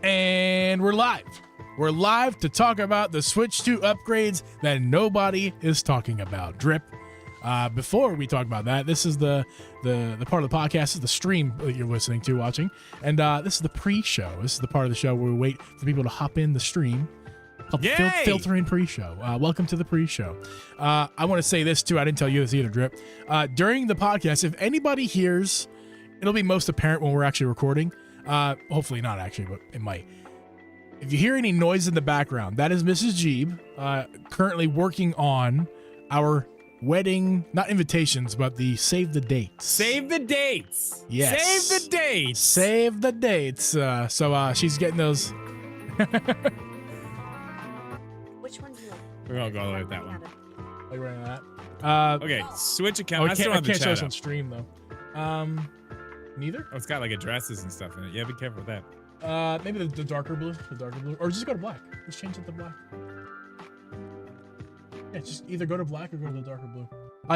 And we're live. We're live to talk about the Switch 2 upgrades that nobody is talking about. Drip. Before we talk about that, this is the part of the podcast, this is the stream that you're listening to, watching. And this is the pre-show. This is the part of the show where we wait for people to hop in the stream. Filter in pre-show. Welcome to the pre-show. I want to say this too. I didn't tell you this either, Drip. During the podcast, if anybody hears, it'll be most apparent when we're actually recording. Hopefully not actually, but it might. If you hear any noise in the background, that is Mrs. Jeeb, currently working on our wedding, not invitations, but the save the dates. Save the dates. Yes. Save the dates. Save the dates. So she's getting those. Which one do you like? We're gonna go with that one. Like running that. Okay, Switch account. I still can't have show the this chat on up. stream though. Neither. Oh, it's got like addresses and stuff in it. Yeah, be careful with that. Maybe the darker blue, or just go to black. Just change it to black. Yeah, just either go to black or go to the darker blue.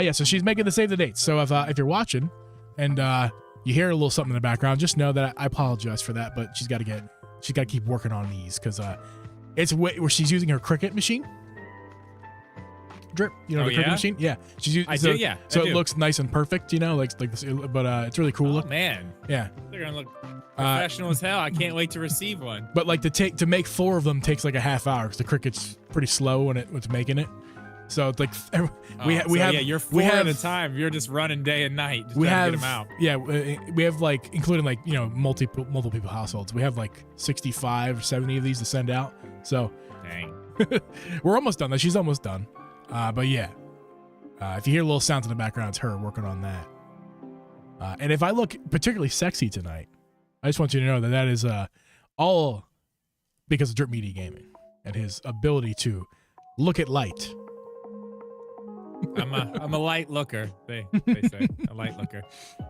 Yeah, so she's making the save the dates. So if you're watching and you hear a little something in the background, just know that I apologize for that, but she's got to keep working on these because it's where she's using her Cricut machine. Drip, you know, the Cricut machine. Yeah, she's using. I do. Yeah. So it looks nice and perfect, you know, like this, but it's really cool. Oh man. Yeah. They're gonna look professional as hell. I can't wait to receive one. But like to make 4 of them takes like a half hour because the Cricut's pretty slow when it's making it. So it's like we have you're 4 at a time. You're just running day and night. Just we trying have to get them out. Yeah, we have like including like multiple people households. We have like 65 or 70 of these to send out. So Dang. we're almost done. She's almost done. But yeah, if you hear little sounds in the background, it's her working on that. And if I look particularly sexy tonight, I just want you to know that is all because of Drip Media Gaming and his ability to look at light. I'm a light looker. They say a light looker.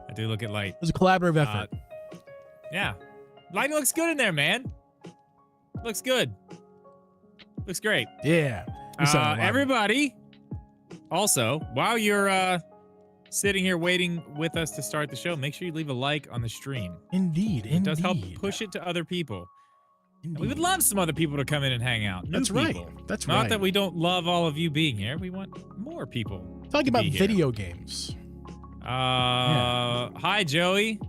I do look at light. It's a collaborative effort. Yeah, light looks good in there, man. Looks good. Looks great. Yeah. Everybody, also, while you're sitting here waiting with us to start the show, make sure you leave a like on the stream. Indeed. It does help push it to other people. And we would love some other people to come in and hang out. That's right. That's right. Not that we don't love all of you being here. We want more people. Talking about video games. Hi, Joey.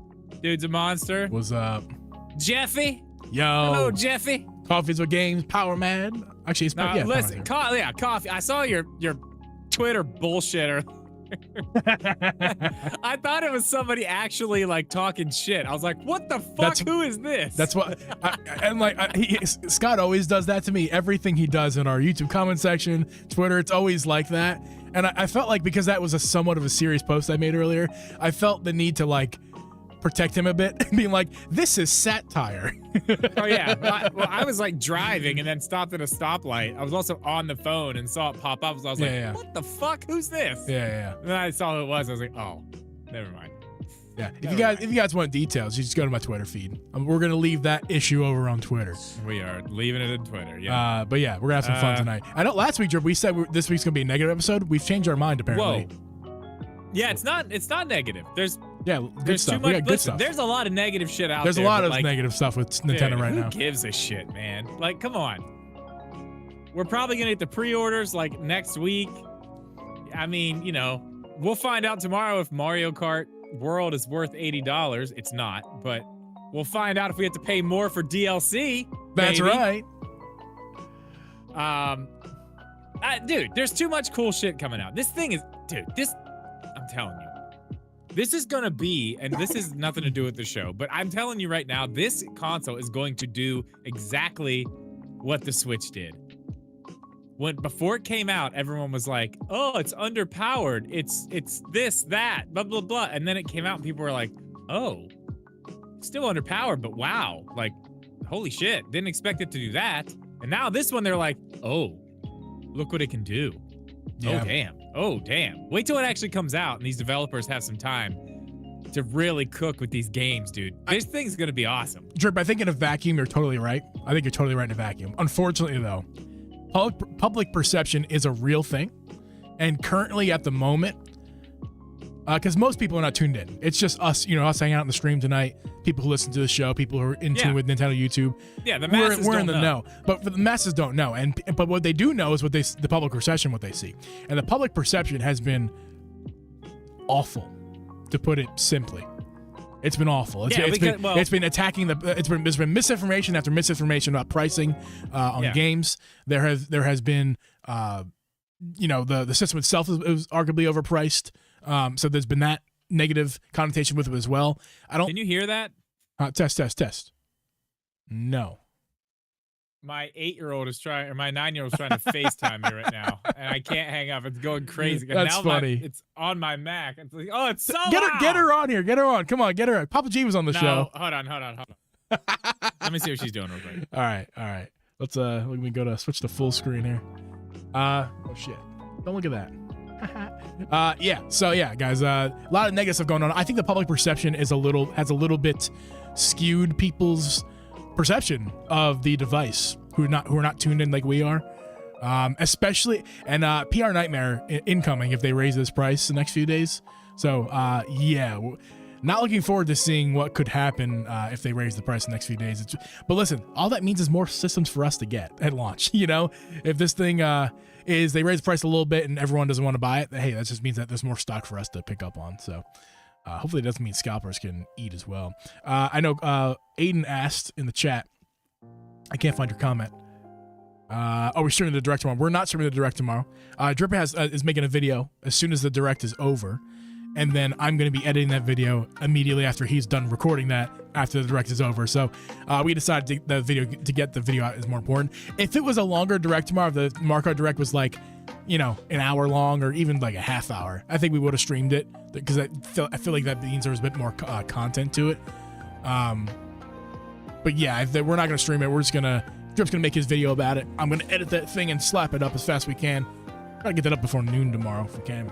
Dude's a monster. What's up? Jeffy. Yo. Hello, Jeffy. Coffees with Games, Power Man. Actually, it's listen, coffee. I saw your Twitter bullshitter. I thought it was somebody actually like talking shit. I was like, "What the fuck? Who is this?" That's what. Scott always does that to me. Everything he does in our YouTube comment section, Twitter, it's always like that. And I felt like because that was a somewhat of a serious post I made earlier, I felt the need to like protect him a bit and being like, this is satire. Oh yeah. Well, I was like driving and then stopped at a stoplight. I was also on the phone and saw it pop up. So I was like, what the fuck? Who's this? Yeah. And then I saw who it was. I was like, oh, never mind. Yeah. If you guys want details, you just go to my Twitter feed. We're gonna leave that issue over on Twitter. We are leaving it in Twitter. Yeah. But yeah, we're gonna have some fun tonight. I know last week, Drip, we said this week's gonna be a negative episode. We've changed our mind apparently. Whoa. Yeah, it's not negative. There's good stuff. We got good stuff. There's a lot of negative shit out there. There's a lot of negative stuff with Nintendo right now. Who gives a shit, man? Like, come on. We're probably gonna get the pre-orders like next week. I mean, we'll find out tomorrow if Mario Kart World is worth $80. It's not, but we'll find out if we have to pay more for DLC. That's right. Dude, there's too much cool shit coming out. This thing is, I'm telling you, this is gonna be, and this has nothing to do with the show, but I'm telling you right now, this console is going to do exactly what the Switch did. Before it came out, everyone was like, oh, it's underpowered. It's this, that, blah, blah, blah. And then it came out and people were like, oh, still underpowered, but wow. Like, holy shit, didn't expect it to do that. And now this one, they're like, oh, look what it can do. Yeah. Oh, damn. Wait till it actually comes out and these developers have some time to really cook with these games, dude. This thing's going to be awesome. Drip, I think in a vacuum, you're totally right. I think you're totally right in a vacuum. Unfortunately, though, public perception is a real thing. And currently, at the moment, because most people are not tuned in. It's just us, us hanging out in the stream tonight. People who listen to the show, people who are in tune with Nintendo YouTube. Yeah, the masses we're don't in the know. But the masses don't know, but what they do know is the public perception, what they see, and the public perception has been awful, to put it simply. It's been awful. It's been attacking there's been misinformation after misinformation about pricing on games. There has been the system itself is arguably overpriced. So there's been that negative connotation with it as well. Can you hear that? Test. No. My 9-year-old is trying to FaceTime me right now, and I can't hang up. It's going crazy. That's funny. It's on my Mac. It's like, oh, it's so loud. Get her on here. Get her on. Come on, get her. Papa G was on the show. Hold on. Let me see what she's doing real quick. All right. Let's let me switch to full screen here. Oh shit! Don't look at that. Guys, a lot of negative stuff going on. I think the public perception has a little bit skewed people's perception of the device who are not tuned in like we are. Especially PR nightmare incoming if they raise this price the next few days. So not looking forward to seeing what could happen if they raise the price the next few days. But listen, all that means is more systems for us to get at launch. If this thing is they raise the price a little bit and everyone doesn't want to buy it, hey, that just means that there's more stock for us to pick up on. So hopefully it doesn't mean scalpers can eat as well. I know Aiden asked in the chat. I can't find your comment. We're streaming the direct tomorrow. We're not streaming the direct tomorrow. Drip is making a video as soon as the direct is over. And then I'm going to be editing that video immediately after he's done recording that after the direct is over. So we decided to get the video out is more important. If it was a longer direct tomorrow, if the Mario Kart direct was like, an hour long or even like a half hour, I think we would have streamed it because I feel like that means there's a bit more content to it. But yeah, if we're not going to stream it, Drip's going to make his video about it. I'm going to edit that thing and slap it up as fast as we can. Try to get that up before noon tomorrow if we can.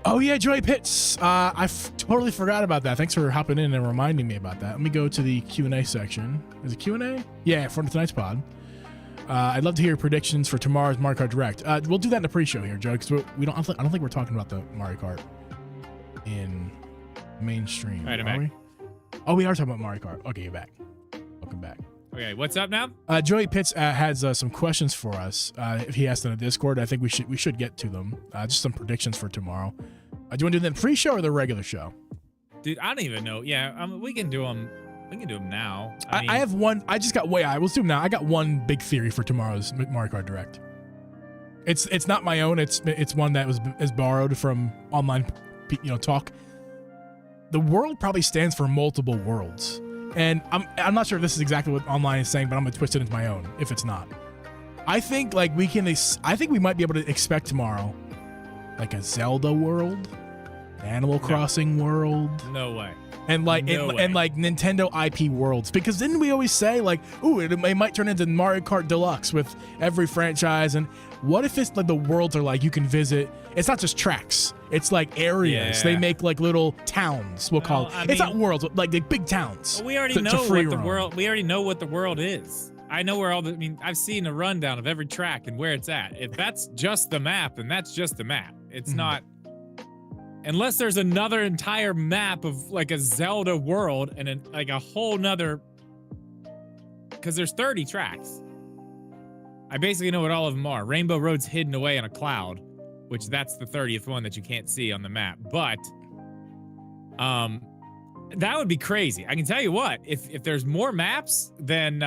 Oh yeah, Joey Pitts. I totally forgot about that. Thanks for hopping in and reminding me about that. Let me go to the Q&A section. Is it Q&A? Yeah, for tonight's pod. I'd love to hear predictions for tomorrow's Mario Kart Direct. We'll do that in the pre-show here, Joe, because I don't think we're talking about the Mario Kart in mainstream. All right, I'm back. Oh, we are talking about Mario Kart. Okay, you're back. Welcome back. Okay, what's up now? Joey Pitts has some questions for us. If he asked in the Discord, I think we should get to them. Just some predictions for tomorrow. Do you want to do them pre-show or the regular show? Dude, I don't even know. Yeah, we can do them. We can do them now. I have one. I just got let's do them now. I got one big theory for tomorrow's Mario Kart Direct. It's not my own. It's one that is borrowed from online, talk. The world probably stands for multiple worlds. And I'm not sure if this is exactly what online is saying, but I'm gonna twist it into my own if it's not. I think I think we might be able to expect tomorrow like a Zelda world, Animal Crossing world. No way. And like Nintendo IP worlds, because didn't we always say like, ooh, it might turn into Mario Kart Deluxe with every franchise? And what if it's like the worlds are like you can visit? It's not just tracks; it's like areas. Yeah. They make like little towns. We'll call it. It's not worlds, like big towns. Well, we already know what the world. We already know what the world is. I know where I've seen a rundown of every track and where it's at. If that's just the map, then that's just the map. It's not. Unless there's another entire map of like a Zelda world and like a whole nother, because there's 30 tracks. I basically know what all of them are. Rainbow Road's hidden away in a cloud, which that's the 30th one that you can't see on the map. But that would be crazy. I can tell you what, if there's more maps, then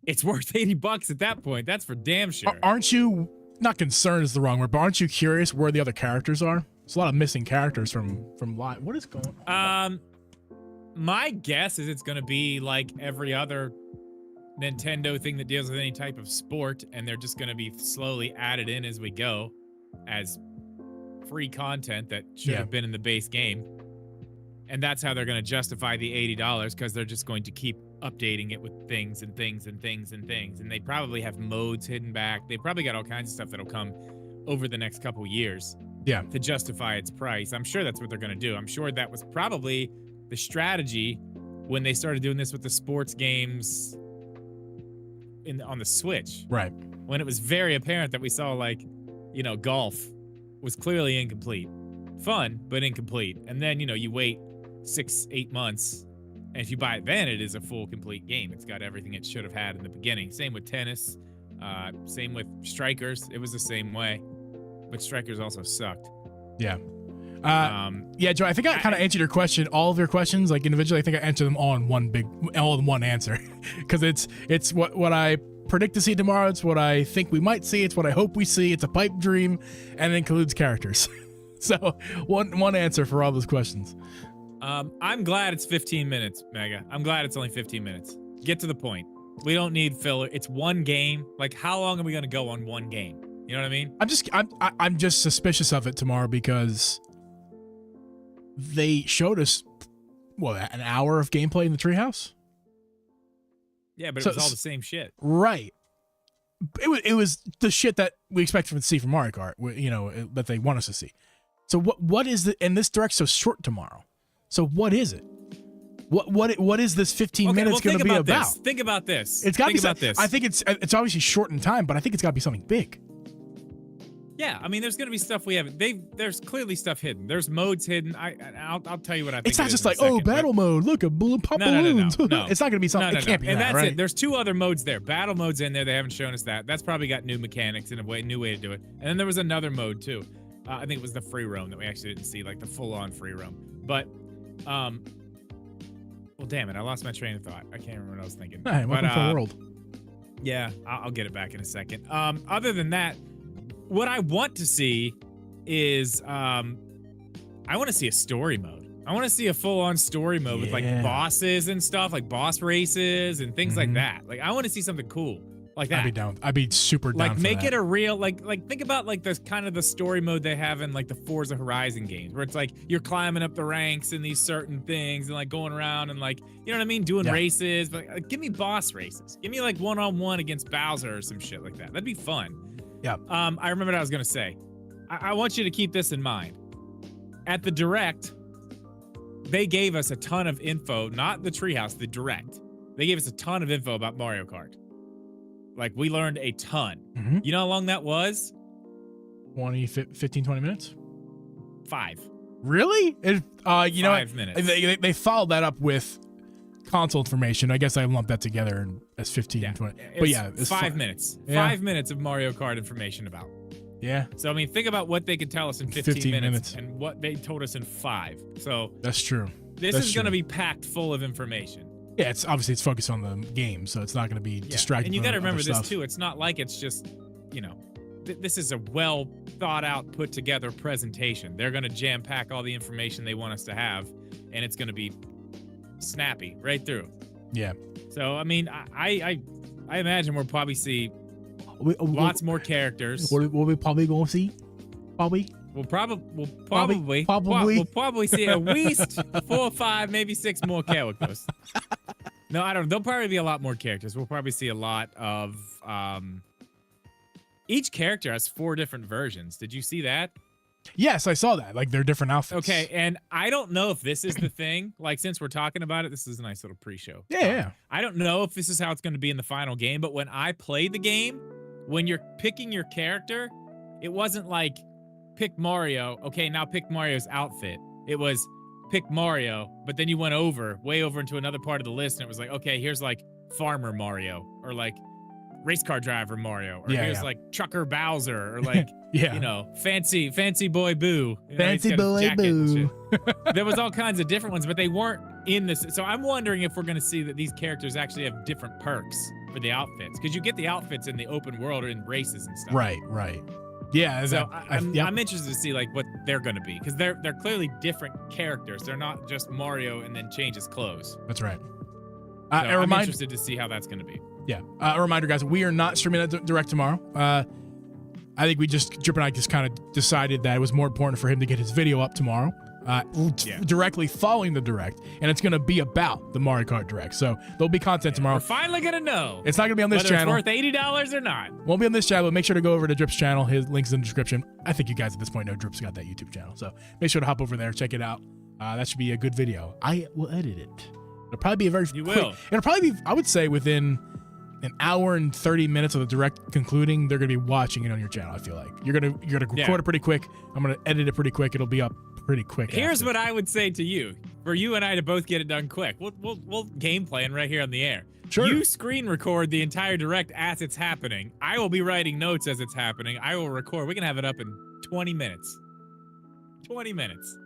it's worth $80 at that point. That's for damn sure. Aren't you? Not concerned is the wrong word, but aren't you curious where the other characters are? There's a lot of missing characters from live. What is going on? My guess is it's going to be like every other Nintendo thing that deals with any type of sport, and they're just going to be slowly added in as we go as free content that should have been in the base game. And that's how they're going to justify the $80, because they're just going to keep updating it with things and things and things and things. And they probably have modes hidden back. They probably got all kinds of stuff that'll come over the next couple years to justify its price. I'm sure that's what they're going to do. I'm sure that was probably the strategy when they started doing this with the sports games on the Switch. Right. When it was very apparent that we saw golf was clearly incomplete. Fun, but incomplete. And then, you wait 6-8 months, and if you buy it then, it is a full, complete game. It's got everything it should have had in the beginning. Same with Tennis. Same with Strikers. It was the same way. But Strikers also sucked. Yeah. Yeah, Joe, I think I kind of answered your question, all of your questions, like individually. I think I answered them all in one answer. Because it's what I predict to see tomorrow. It's what I think we might see. It's what I hope we see. It's a pipe dream, and it includes characters. So one answer for all those questions. I'm glad it's 15 minutes, Mega. I'm glad it's only 15 minutes. Get to the point. We don't need filler. It's one game. Like, how long are we gonna go on one game? You know what I mean? I'm just suspicious of it tomorrow because they showed us an hour of gameplay in the treehouse. Yeah, but it was all the same shit. Right. It was the shit that we expect to see from Mario Kart, that they want us to see. So what is the, and this direct's so short tomorrow. So what is it? What is this 15 minutes going to be about? Think about this. It's got to be about this. I think it's obviously short in time, but I think it's got to be something big. Yeah, I mean, there's going to be stuff we haven't. There's clearly stuff hidden. There's modes hidden. I'll tell you what I think. It's not just like battle mode. Look at pop balloons. No. It's not going to be something. It can't be and that, that's right? it. There's 2 other modes there. Battle mode's in there. They haven't shown us that. That's probably got new mechanics and new way to do it. And then there was another mode too. I think it was the free roam that we actually didn't see, like the full-on free roam. But, well, damn it, I lost my train of thought. I can't remember what I was thinking. Hey, welcome to the world. Yeah, I'll get it back in a second. Other than that, what I want to see is, I want to see a story mode. I want to see a full-on story mode with like bosses and stuff, like boss races and things like that. Like, I want to see something cool like that. I'd be down. I'd be super down. Like, make it a real, like think about like the kind of the story mode they have in like the Forza Horizon games, where it's like you're climbing up the ranks in these certain things and like going around and like, you know what I mean, doing races. But like, give me boss races. Give me like one-on-one against Bowser or some shit like that. That'd be fun. Yeah. I remember what I was gonna say. I want you to keep this in mind. At the Direct, they gave us a ton of info, not the Treehouse, the Direct. They gave us a ton of info about Mario Kart. Like, we learned a ton. Mm-hmm. You know how long that was? 15, 20 minutes? 5. Really? 5 minutes. They followed that up with console information. I guess I lumped that together as 15 and 20. But yeah, it's 5 minutes. Yeah. 5 minutes of Mario Kart information about. Yeah. So, I mean, think about what they could tell us in 15 minutes and what they told us in 5. So that's true. This is going to be packed full of information. Yeah, it's focused on the game, so it's not going to be distracting. And you got to remember this stuff. too. It's not like it's just, this is a well thought out, put together presentation. They're going to jam pack all the information they want us to have, and it's going to be snappy right through. Yeah. So I mean, I imagine we'll probably see lots more characters. What we probably going to see? We'll probably see at least 4 or 5, maybe 6 more characters. No, I don't know. There'll probably be a lot more characters. We'll probably see a lot of each character has 4 different versions. Did you see that? Yes, I saw that. Like, they're different outfits. Okay, and I don't know if this is the thing. Like, since we're talking about it, this is a nice little pre-show. Yeah. I don't know if this is how it's going to be in the final game, but when I played the game, when you're picking your character, it wasn't like, pick Mario, okay, now pick Mario's outfit. It was pick Mario, but then you went way over into another part of the list, and it was like, okay, here's like Farmer Mario, or like Race Car Driver Mario, or here's like Trucker Bowser, or like, Fancy Boy Boo. Fancy Boy Boo. There was all kinds of different ones, but they weren't in this. So I'm wondering if we're going to see that these characters actually have different perks for the outfits, because you get the outfits in the open world or in races and stuff. Right. Yeah, so I'm interested to see like what they're going to be, because they're clearly different characters. They're not just Mario and then change his clothes. That's right. So I'm interested to see how that's going to be. Yeah. A reminder, guys, we are not streaming that Direct tomorrow. I think Drip and I just kind of decided that it was more important for him to get his video up tomorrow, directly following the Direct, and it's going to be about the Mario Kart Direct. So there'll be content tomorrow. We're finally going to know. It's not going to be on this channel. Whether it's worth $80 or not. Won't be on this channel, but make sure to go over to Drip's channel. His link's in the description. I think you guys at this point know Drip's got that YouTube channel, so make sure to hop over there, check it out. That should be a good video. I will edit it. It'll probably be a very will. It'll probably be, I would say, within an hour and 30 minutes of the direct concluding, they're gonna be watching it on your channel. I feel like you're gonna record it pretty quick. I'm gonna edit it pretty quick. It'll be up pretty quick. Here's after. what I would say to you: for you and I to both get it done quick, we'll game plan right here on the air. Sure. You screen record the entire direct as it's happening. I will be writing notes as it's happening. I will record. We can have it up in 20 minutes. 20 minutes.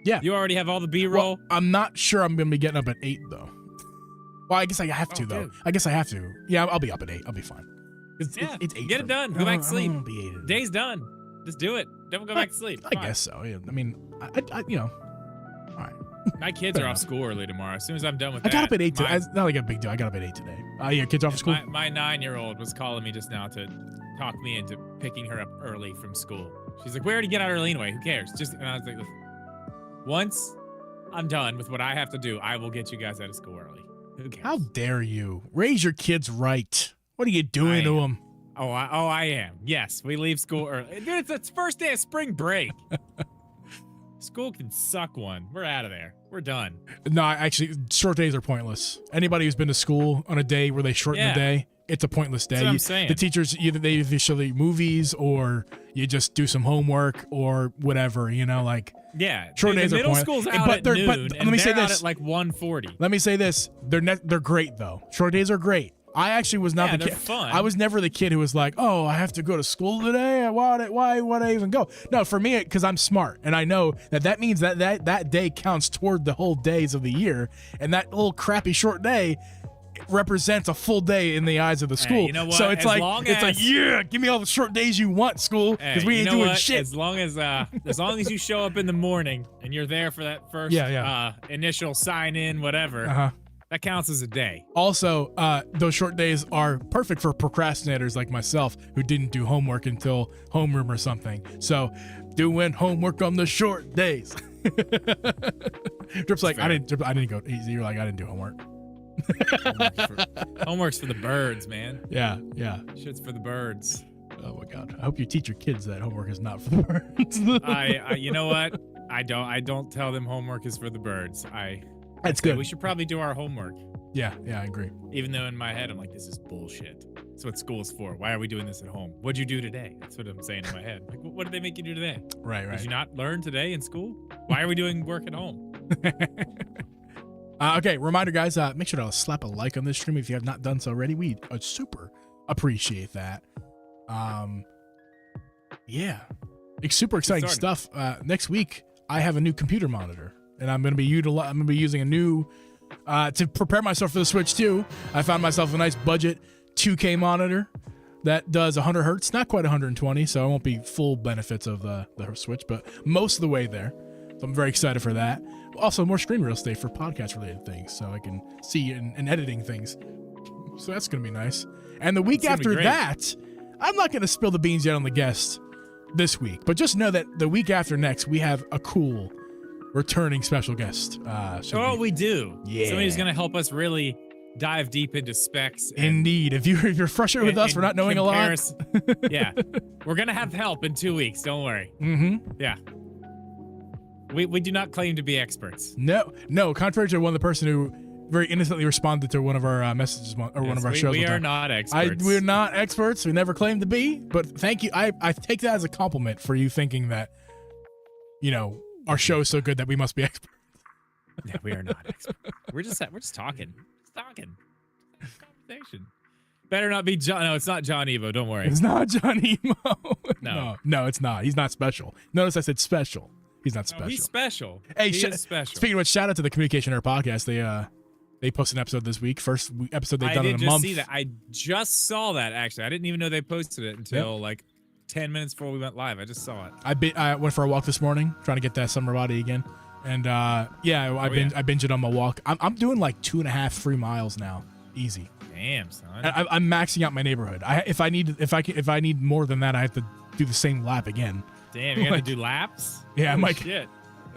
Yeah. You already have all the B-roll. Well, I'm not sure I'm gonna be getting up at 8 though. Well, I guess I have to though. Dude. I guess I have to. Yeah, I'll be up at 8. I'll be fine. It's 8. Get it done. Go back to sleep. I don't wanna be 8. Day's done. Just do it. Don't go back to sleep. I guess so. Yeah. I mean, I you know. All right. My kids are off school early tomorrow. As soon as I'm done with I that. got up at 8 today. my- It's not like a big deal. I got up at 8 today. Yeah, kids off of school. My 9-year-old was calling me just now to talk me into picking her up early from school. She's like, "We already get out early anyway. Who cares?" And I was like, "Listen, once I'm done with what I have to do, I will get you guys out of school early. Who cares?" How dare you? Raise your kids right. What are you doing to them? I am. Yes, we leave school early. Dude, it's the first day of spring break. School can suck one. We're out of there. We're done. No, actually, short days are pointless. Anybody who's been to school on a day where they shorten the day, it's a pointless day. That's what I'm saying. The teachers either show you movies or you just do some homework or whatever. You know, like Yeah. short the days are middle pointless. school's out But at they're- noon, but let and me say they're out this. at like 1:40. Let me say this: they're great though. Short days are great. I actually was not Yeah, the they're kid. fun. I was never the kid who was like, "Oh, I have to go to school today. Why would I even go?" No, for me, because I'm smart and I know that means that day counts toward the whole days of the year, and that little crappy short day represents a full day in the eyes of the school. you know what? So it's As long like as- yeah, give me all the short days you want, school, because Hey, we you ain't know doing what? shit. As long as you show up in the morning and you're there for that first initial sign in, whatever, Uh-huh. that counts as a day. Also, those short days are perfect for procrastinators like myself who didn't do homework until homeroom or something. So, doing homework on the short days. Drip's like, I didn't go easy. You're like, I didn't do homework. Homework's for the birds, man. Yeah. Shit's for the birds. Oh my God. I hope you teach your kids that homework is not for the birds. I you know what? I don't tell them homework is for the birds. That's say good. We should probably do our homework. Yeah, I agree. Even though in my head I'm like, this is bullshit. That's what school's for. Why are we doing this at home? What'd you do today? That's what I'm saying in my head. Like, what did they make you do today? Right. Did you not learn today in school? Why are we doing work at home? Okay, reminder, guys. Make sure to slap a like on this stream if you have not done so already. We super appreciate that. Yeah, it's super exciting stuff. Next week, I have a new computer monitor, and I'm going to be using a new to prepare myself for the Switch 2. I found myself a nice budget 2K monitor that does 100 hertz, not quite 120, so I won't be full benefits of the Switch, but most of the way there. So I'm very excited for that. Also, more screen real estate for podcast-related things, so I can see and editing things. So that's going to be nice. And the week after that, I'm not going to spill the beans yet on the guest this week, but just know that the week after next, we have a cool returning special guest. We do. Yeah. Somebody who's going to help us really dive deep into specs. Indeed. If you're frustrated with us for not knowing a lot. Yeah. We're going to have help in 2 weeks. Don't worry. Mm-hmm. Yeah. We do not claim to be experts. No. Contrary to one of the person who very innocently responded to one of our messages or one of our shows. We are not experts. We're not experts. We never claimed to be. But thank you. I take that as a compliment for you thinking that, our show is so good that we must be experts. No, we are not experts. We're just talking. Just talking. Conversation. Better not be John. No, it's not John Evo. Don't worry. It's not John Emo. No. No, it's not. He's not special. Notice I said special. He's not special. No, he's special. Hey, he is special. Speaking of which, shout out to the Communication Error podcast. They posted an episode this week. First episode they've done in a month. I did just see that. I just saw that, actually. I didn't even know they posted it until like 10 minutes before we went live. I just saw it. I went for a walk this morning, trying to get that summer body again. And I binged it on my walk. I'm doing like 2.5 free miles now. Easy. Damn, son. I'm maxing out my neighborhood. If I need more than that, I have to do the same lap again. Damn, you have to do laps? Yeah, I'm like, shit.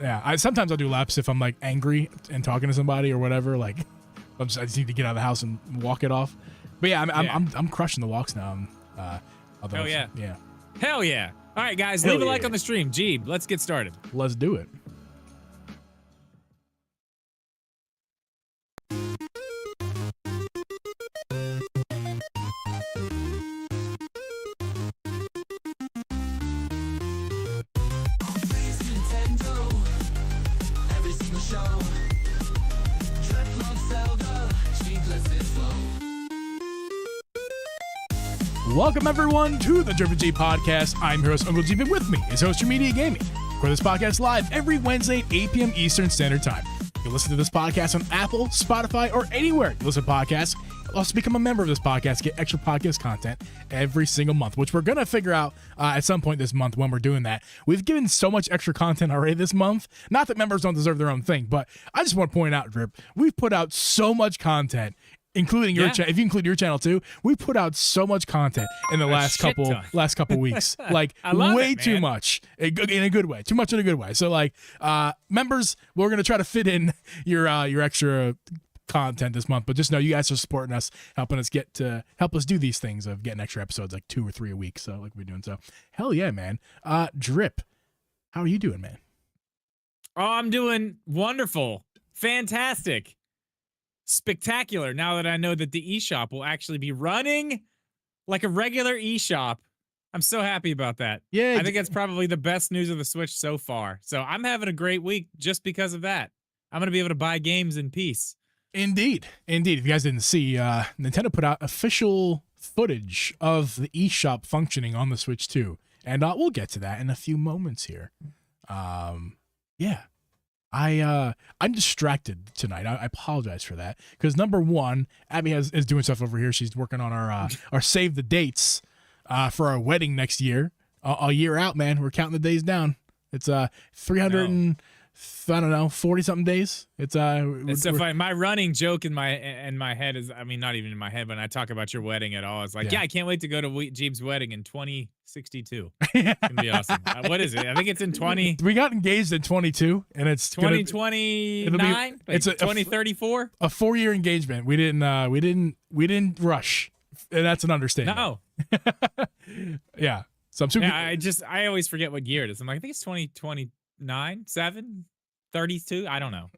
Yeah, sometimes I'll do laps if I'm like angry and talking to somebody or whatever. Like, I just need to get out of the house and walk it off. But yeah, I'm crushing the walks now. Hell yeah. Yeah. Hell yeah. All right, guys, leave a like on the stream. Jeeb, let's get started. Let's do it. Welcome everyone to the Drippin' G Podcast. I'm your host, Uncle G, and with me is Host Your Media Gaming. Record this podcast live every Wednesday at 8 p.m. Eastern Standard Time. You can listen to this podcast on Apple, Spotify, or anywhere you listen to podcasts. Also become a member of this podcast, get extra podcast content every single month, which we're going to figure out at some point this month when we're doing that. We've given so much extra content already this month. Not that members don't deserve their own thing, but I just want to point out, Drip, we've put out so much content, including your channel. If you include your channel too, we put out so much content in the last couple weeks. Like way too much in a good way. Too much in a good way. So like members, we're going to try to fit in your extra content this month, but just know you guys are supporting us, helping us help us do these things of getting extra episodes like 2 or 3 a week. So like we're doing. So hell yeah, man. Drip, how are you doing, man? Oh, I'm doing wonderful. Fantastic. Spectacular. Now that I know that the eShop will actually be running like a regular eShop. I'm so happy about that. Yeah. I think that's probably the best news of the Switch so far. So I'm having a great week just because of that. I'm going to be able to buy games in peace. Indeed. If you guys didn't see, Nintendo put out official footage of the eShop functioning on the Switch 2. And we'll get to that in a few moments here. Yeah. I'm distracted tonight. I apologize for that. Because number one, Abby is doing stuff over here. She's working on our save the dates for our wedding next year. A year out, man. We're counting the days down. It's 40 something days. It's so funny. My running joke in my head is, I mean, not even in my head when I talk about your wedding at all. It's like, yeah I can't wait to go to Jeeb's wedding in 2062. It's gonna be awesome. What is it? I think it's in 20. We got engaged in 22, and it's 2029. It's 2034. A 4-year engagement. We didn't rush, and that's an understatement. No. Yeah. So I'm super. Yeah, I always forget what year it is. I'm like, I think it's 2029, 7, 32. I don't know.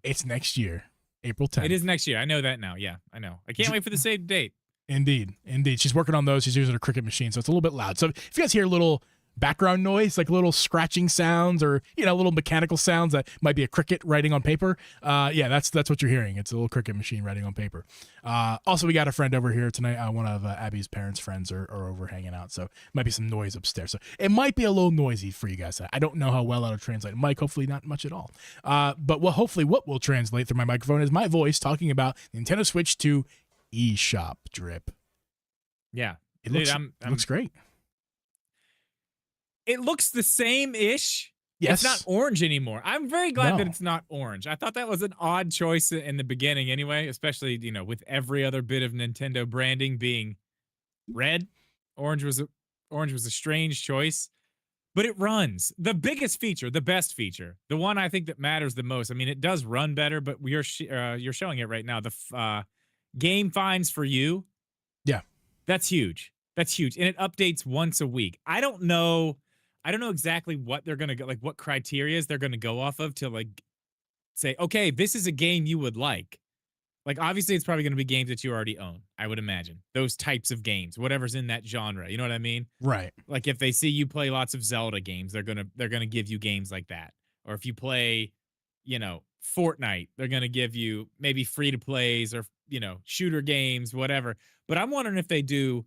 It's next year, April 10th. It is next year. I know that now. Yeah, I know. I can't wait for the save date. Indeed. She's working on those. She's using a Cricut machine, so it's a little bit loud. So if you guys hear a little background noise, like little scratching sounds or little mechanical sounds that might be a Cricut writing on paper, that's what you're hearing. It's a little Cricut machine writing on paper. Also, we got a friend over here tonight. One of Abby's parents' friends are over hanging out, so might be some noise upstairs. So it might be a little noisy for you guys. I don't know how well that'll translate. Mike, hopefully not much at all. But hopefully what will translate through my microphone is my voice talking about Nintendo Switch 2 eShop. Drip. Yeah, it looks great. It looks the same-ish. Yes. It's not orange anymore. I'm very glad that it's not orange. I thought that was an odd choice in the beginning anyway, especially, with every other bit of Nintendo branding being red. Orange was a strange choice, but it runs. The biggest feature, the best feature, the one I think that matters the most. I mean, it does run better, but you're showing it right now. The game finds for you. Yeah. That's huge. And it updates once a week. I don't know exactly what they're going to go, like what criterias they're going to go off of to like say, okay, this is a game you would like. Like, obviously it's probably going to be games that you already own. I would imagine those types of games, whatever's in that genre. You know what I mean? Right. Like if they see you play lots of Zelda games, they're going to give you games like that. Or if you play, Fortnite, they're going to give you maybe free to plays or, shooter games, whatever. But I'm wondering if they do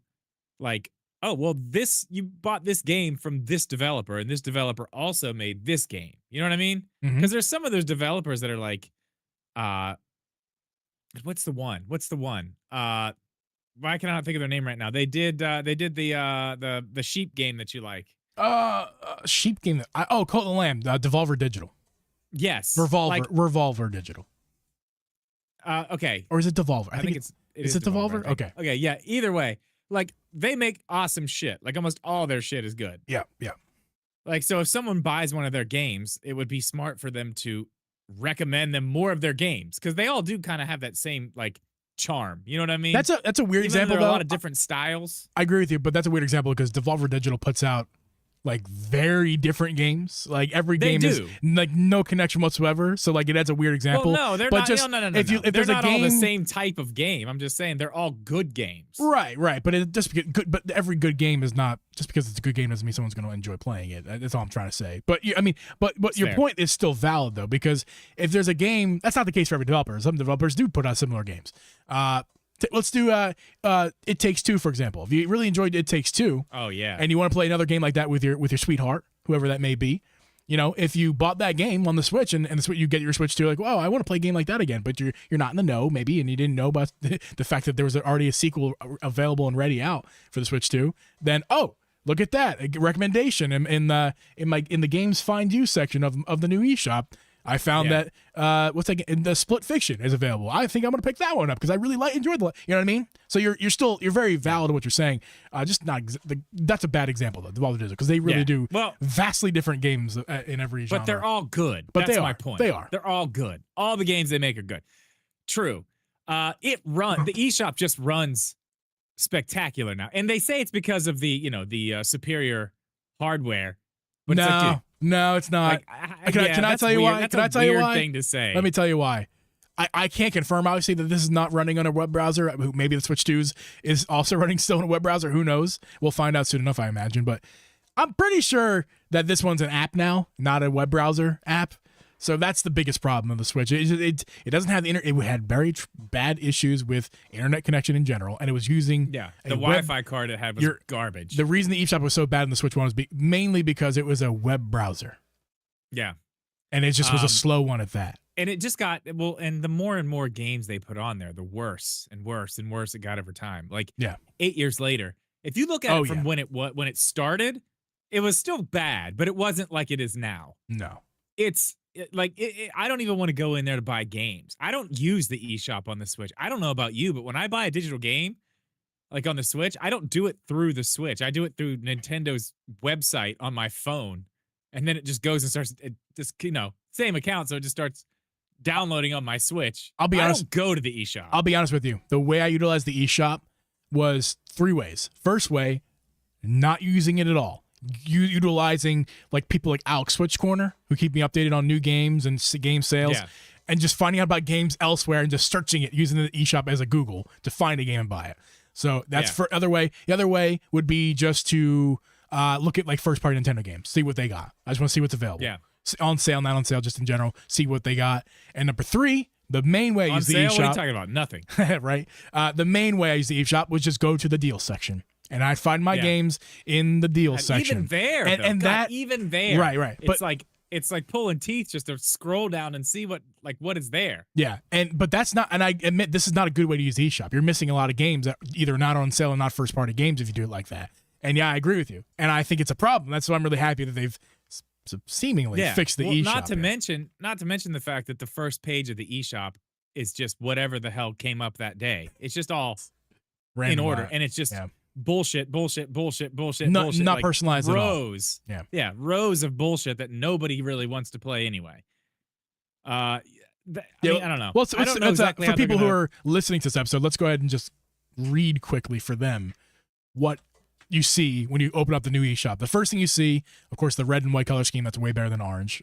like, oh, well, you bought this game from this developer, and this developer also made this game. You know what I mean? Because there's some of those developers that are like, what's the one? Why can I not think of their name right now? They did the sheep game that you like. Sheep game. Cult of the Lamb. Devolver Digital. Yes. Revolver Digital. Okay. Or is it Devolver? I think it's Devolver? Okay. Okay. Yeah. Either way. Like, they make awesome shit. Like, almost all their shit is good. Yeah. Like, so if someone buys one of their games, it would be smart for them to recommend them more of their games, because they all do kind of have that same, like, charm. You know what I mean? That's a weird example, though. There are a lot of different styles. I agree with you, but that's a weird example because Devolver Digital puts out like very different games. Like every game is like no connection whatsoever. So like it adds a weird example. Well, no, they're but not. Just, no. If they're there's not a game, all the same type of game. I'm just saying they're all good games. Right. But but every good game is not just because it's a good game doesn't mean someone's going to enjoy playing it. That's all I'm trying to say. But but your point is still valid though, because if there's a game, that's not the case for every developer. Some developers do put out similar games. let's do It Takes Two, for example. If you really enjoyed It Takes Two, Oh yeah. and you want to play another game like that with your sweetheart, whoever that may be, if you bought that game on the Switch and you get your Switch 2, like, wow, I want to play a game like that again, but you're not in the know maybe, and you didn't know about the fact that there was already a sequel available and ready out for the Switch 2, then look at that, a recommendation in the games find you section of the new eShop. I found that the Split Fiction is available. I think I'm gonna pick that one up because I really enjoyed the. You know what I mean? So you're very valid in what you're saying. Just not that's a bad example though. The Baldur's Gate, because they really do vastly different games in every genre. But they're all good. But that's my point. They are. They're all good. All the games they make are good. True. The eShop just runs spectacular now, and they say it's because of the superior hardware. But it's like, dude, no, it's not. Can I tell you why? That's can I tell you why? Thing to say. Let me tell you why. I can't confirm, obviously, that this is not running on a web browser. Maybe the Switch 2 is also running still in a web browser. Who knows? We'll find out soon enough, I imagine. But I'm pretty sure that this one's an app now, not a web browser app. So that's the biggest problem of the Switch. It doesn't have the It had very bad issues with internet connection in general, and it was using the Wi-Fi card it had was garbage. The reason the eShop was so bad in the Switch one was mainly because it was a web browser. Yeah, and it just was a slow one at that. And it just got and the more and more games they put on there, the worse and worse and worse it got over time. 8 years later, if you look at it from when it started, it was still bad, but it wasn't like it is now. No, I don't even want to go in there to buy games. I don't use the eShop on the Switch. I don't know about you, but when I buy a digital game, like on the Switch, I don't do it through the Switch. I do it through Nintendo's website on my phone, and then it just goes and starts. It just same account, so it just starts downloading on my Switch. I'll be honest. I don't go to the eShop. I'll be honest with you. The way I utilized the eShop was 3 ways. First way, not using it at all. Utilizing people like Alex Switch Corner, who keep me updated on new games and game sales, and just finding out about games elsewhere and just searching it using the eShop as a Google to find a game and buy it. So that's for other way. The other way would be just to look at first party Nintendo games, see what they got. I just want to see what's available. Yeah, on sale, not on sale, just in general, see what they got. And number 3, the main way I use the eShop. What are you talking about? Nothing. Right. The main way I use the eShop was just go to the deal section. And I find my games in the deal section. Even there, even there, right. It's like pulling teeth just to scroll down and see what is there. Yeah, but that's not. And I admit this is not a good way to use the eShop. You're missing a lot of games that either not on sale or not first party games if you do it like that. And I agree with you. And I think it's a problem. That's why I'm really happy that they've seemingly fixed the eShop. Not to mention the fact that the first page of the eShop is just whatever the hell came up that day. It's just all in order, and it's just. Yeah. Bullshit. Not personalized rows. At all. Yeah, rows of bullshit that nobody really wants to play anyway. I don't know. Well, I don't know exactly for people who are listening to this episode, let's go ahead and just read quickly for them what you see when you open up the new eShop. The first thing you see, of course, the red and white color scheme. That's way better than orange.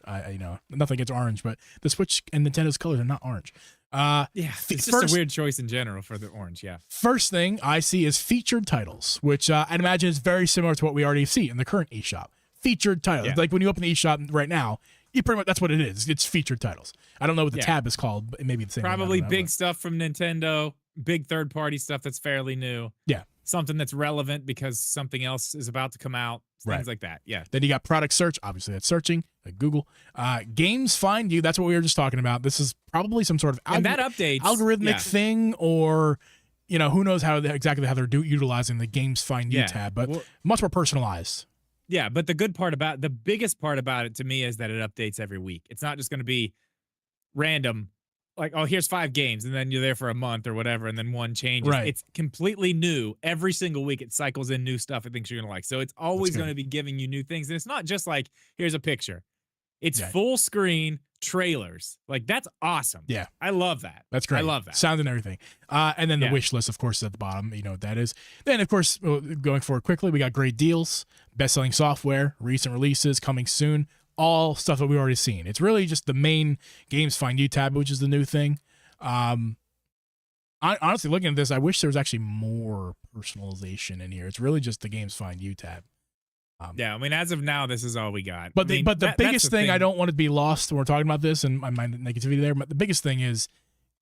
Nothing against orange, but the Switch and Nintendo's colors are not orange. It's just a weird choice in general for the orange. Yeah. First thing I see is featured titles, which I'd imagine is very similar to what we already see in the current eShop. Featured titles, like when you open the eShop right now, you pretty much that's what it is. It's featured titles. I don't know what the tab is called, but it may be the same. Probably big stuff from Nintendo, big third-party stuff that's fairly new. Yeah. Something that's relevant because something else is about to come out. Things like that. Yeah. Then you got product search. Obviously, that's searching, like Google. Games find you. That's what we were just talking about. This is probably some sort of algorithmic thing, or who knows exactly how they're utilizing the games find you tab, but much more personalized. Yeah, but the biggest part about it to me is that it updates every week. It's not just going to be random. Like, oh, here's 5 games, and then you're there for a month or whatever, and then one changes. Right. It's completely new. Every single week, it cycles in new stuff it thinks you're going to like. So it's always going to be giving you new things. And it's not just like, here's a picture. It's full screen trailers. That's awesome. Yeah. I love that. That's great. I love that. Sound and everything. And then the wish list, of course, is at the bottom. You know what that is. Then, of course, going forward quickly, we got great deals, best-selling software, recent releases coming soon. All stuff that we've already seen. It's really just the main games find you tab, which is the new thing. Honestly, looking at this, I wish there was actually more personalization in here. It's really just the games find you tab. I mean, as of now, this is all we got. But the biggest thing, I don't want to be lost when we're talking about this and my negativity there. But the biggest thing is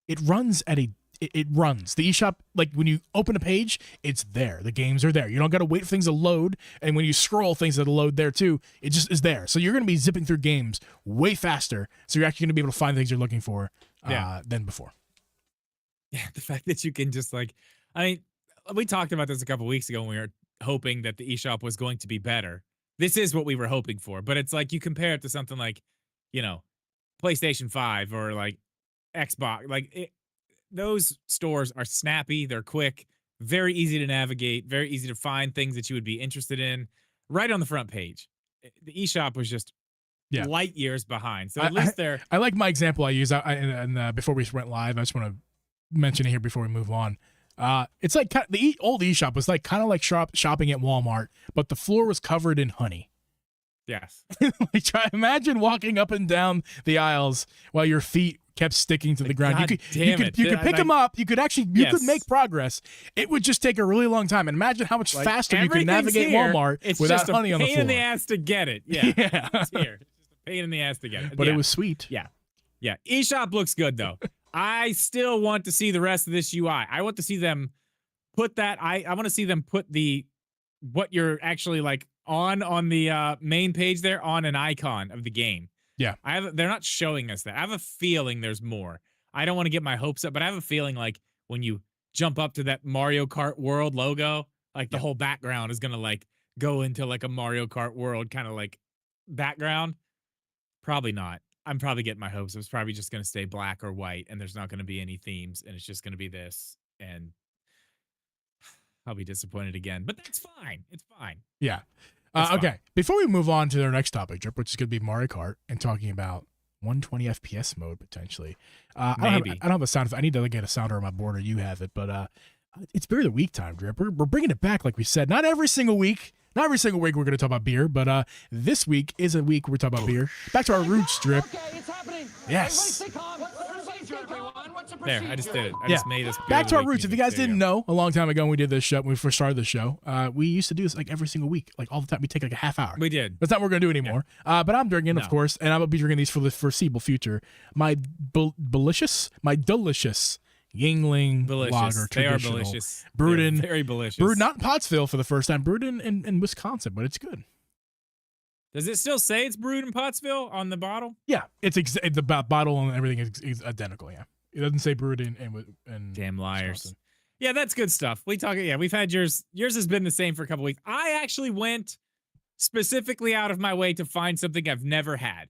it runs at it runs. The eShop, like when you open a page, it's there. The games are there. You don't got to wait for things to load. And when you scroll, things that'll load there too. It just is there. So you're going to be zipping through games way faster. So you're actually going to be able to find things you're looking for than before. Yeah, the fact that you can just like, I mean, we talked about this a couple weeks ago when we were hoping that the eShop was going to be better. This is what we were hoping for, but it's like you compare it to something like, you know, PlayStation 5 or like Xbox. Like those stores are snappy, they're quick, very easy to navigate, very easy to find things that you would be interested in right on the front page. The eShop was just light years behind. So at least they're. I like my example I use, and before we went live, I just want to mention it here before we move on. It's like the old eShop was like kind of like shopping at Walmart, but the floor was covered in honey. Yes. Like imagine walking up and down the aisles while your feet kept sticking to the ground. God You could pick them up. You could could make progress. It would just take a really long time. And imagine how much faster you could navigate Walmart without honey on the floor. It's just a pain in the ass to get it. Yeah. It's here. It's just a pain in the ass to get it. But it was sweet. Yeah. Yeah. eShop looks good though. I still want to see the rest of this UI. I want to see them put that. I want to see them put what you're actually like on the main page there on an icon of the game. Yeah. They're not showing us that. I have a feeling there's more. I don't want to get my hopes up, but I have a feeling like when you jump up to that Mario Kart World logo, like the whole background is going to like go into like a Mario Kart World kind of like background. Probably not. I'm probably getting my hopes. It's probably just going to stay black or white and there's not going to be any themes and it's just going to be this. And I'll be disappointed again, but that's fine. It's fine. Yeah. Okay. Before we move on to our next topic, Drip, which is going to be Mario Kart and talking about 120 FPS mode potentially. Maybe. I don't have a sound. I need to get a sounder on my board, or you have it. But it's beer of the week time, Drip. We're bringing it back, like we said. Not every single week. Not every single week we're going to talk about beer, but this week is a week we're talking about beer. Back to our roots, Drip. Okay, it's happening. Yes. There, I just did it. I just made us back to our roots. If you guys didn't know, a long time ago when we did this show, when we first started the show, we used to do this like every single week, like all the time. We take like a half hour. We did. That's not what we're gonna do anymore. But I'm drinking, of course, and I'm gonna be drinking these for the foreseeable future. My delicious Yingling lager, they are traditional, delicious. brewed in very delicious. Brewed not in Pottsville for the first time. Brewed in Wisconsin, but it's good. Does it still say it's brewed in Pottsville on the bottle? Yeah, it's the bottle and everything is identical. Yeah, it doesn't say brewed in damn liars. Wisconsin. Yeah, that's good stuff. We've had yours. Yours has been the same for a couple weeks. I actually went specifically out of my way to find something I've never had.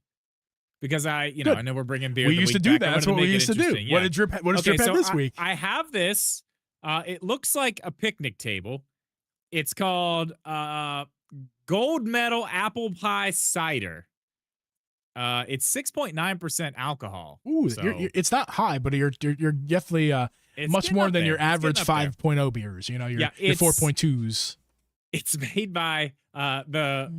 Because I know we're bringing beer. We used to do that. That's what we used to do. Yeah. What does Drip have this week? I have this. It looks like a picnic table. It's called Gold Medal Apple Pie Cider. It's 6.9% alcohol. Ooh, so it's not high, but you're definitely much more than your average 5.0 beers. You know, your 4.2s. It's made by the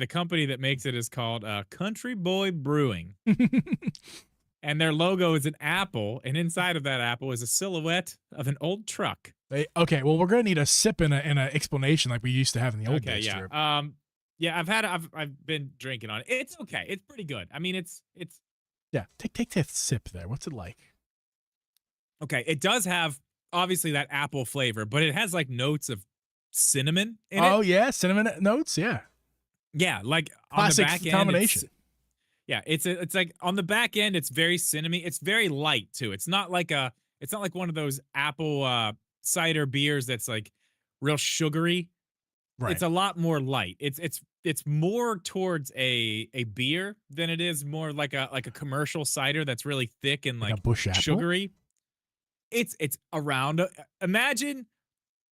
company that makes it is called Country Boy Brewing. And their logo is an apple, and inside of that apple is a silhouette of an old truck. Okay, well, we're gonna need a sip and an explanation like we used to have in the old days. Yeah. Drip. I've been drinking on it. It's okay. It's pretty good. I mean, it's yeah. Take that sip there. What's it like? Okay. It does have obviously that apple flavor, but it has like notes of cinnamon in it. Oh yeah, cinnamon notes. Yeah. Yeah, like classic on the back combination. It's like on the back end, it's very cinnamony. It's very light too. It's not like one of those apple cider beers that's like real sugary. Right. It's a lot more light. It's more towards a beer than it is more like a commercial cider that's really thick and like a bush apple? Sugary. It's around. Imagine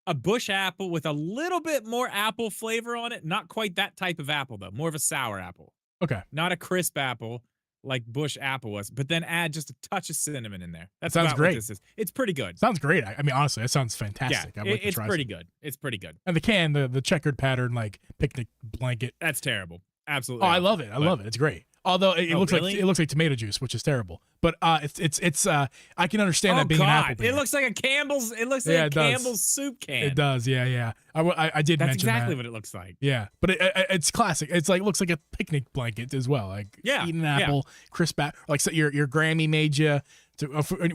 a bush apple with a little bit more apple flavor on it. Not quite that type of apple, though. More of a sour apple. Okay. Not a crisp apple like bush apple was, but then add just a touch of cinnamon in there. That sounds great. What this is. It's pretty good. Sounds great. I mean, honestly, that sounds fantastic. Yeah, it's pretty good. It's pretty good. And the can, the checkered pattern, like picnic blanket. That's terrible. Absolutely. Oh, I love it. I love it. It's great. Although it looks really? like tomato juice, which is terrible. but it's I can understand Oh that being an apple God! beer. It looks like a Campbell's. It looks Yeah, like a it does. Campbell's soup can. It does, yeah. I did That's mention exactly that. what it looks like. Yeah, but it's classic. It's like looks like a picnic blanket as well. Like eating an apple, crisp like so your Grammy made you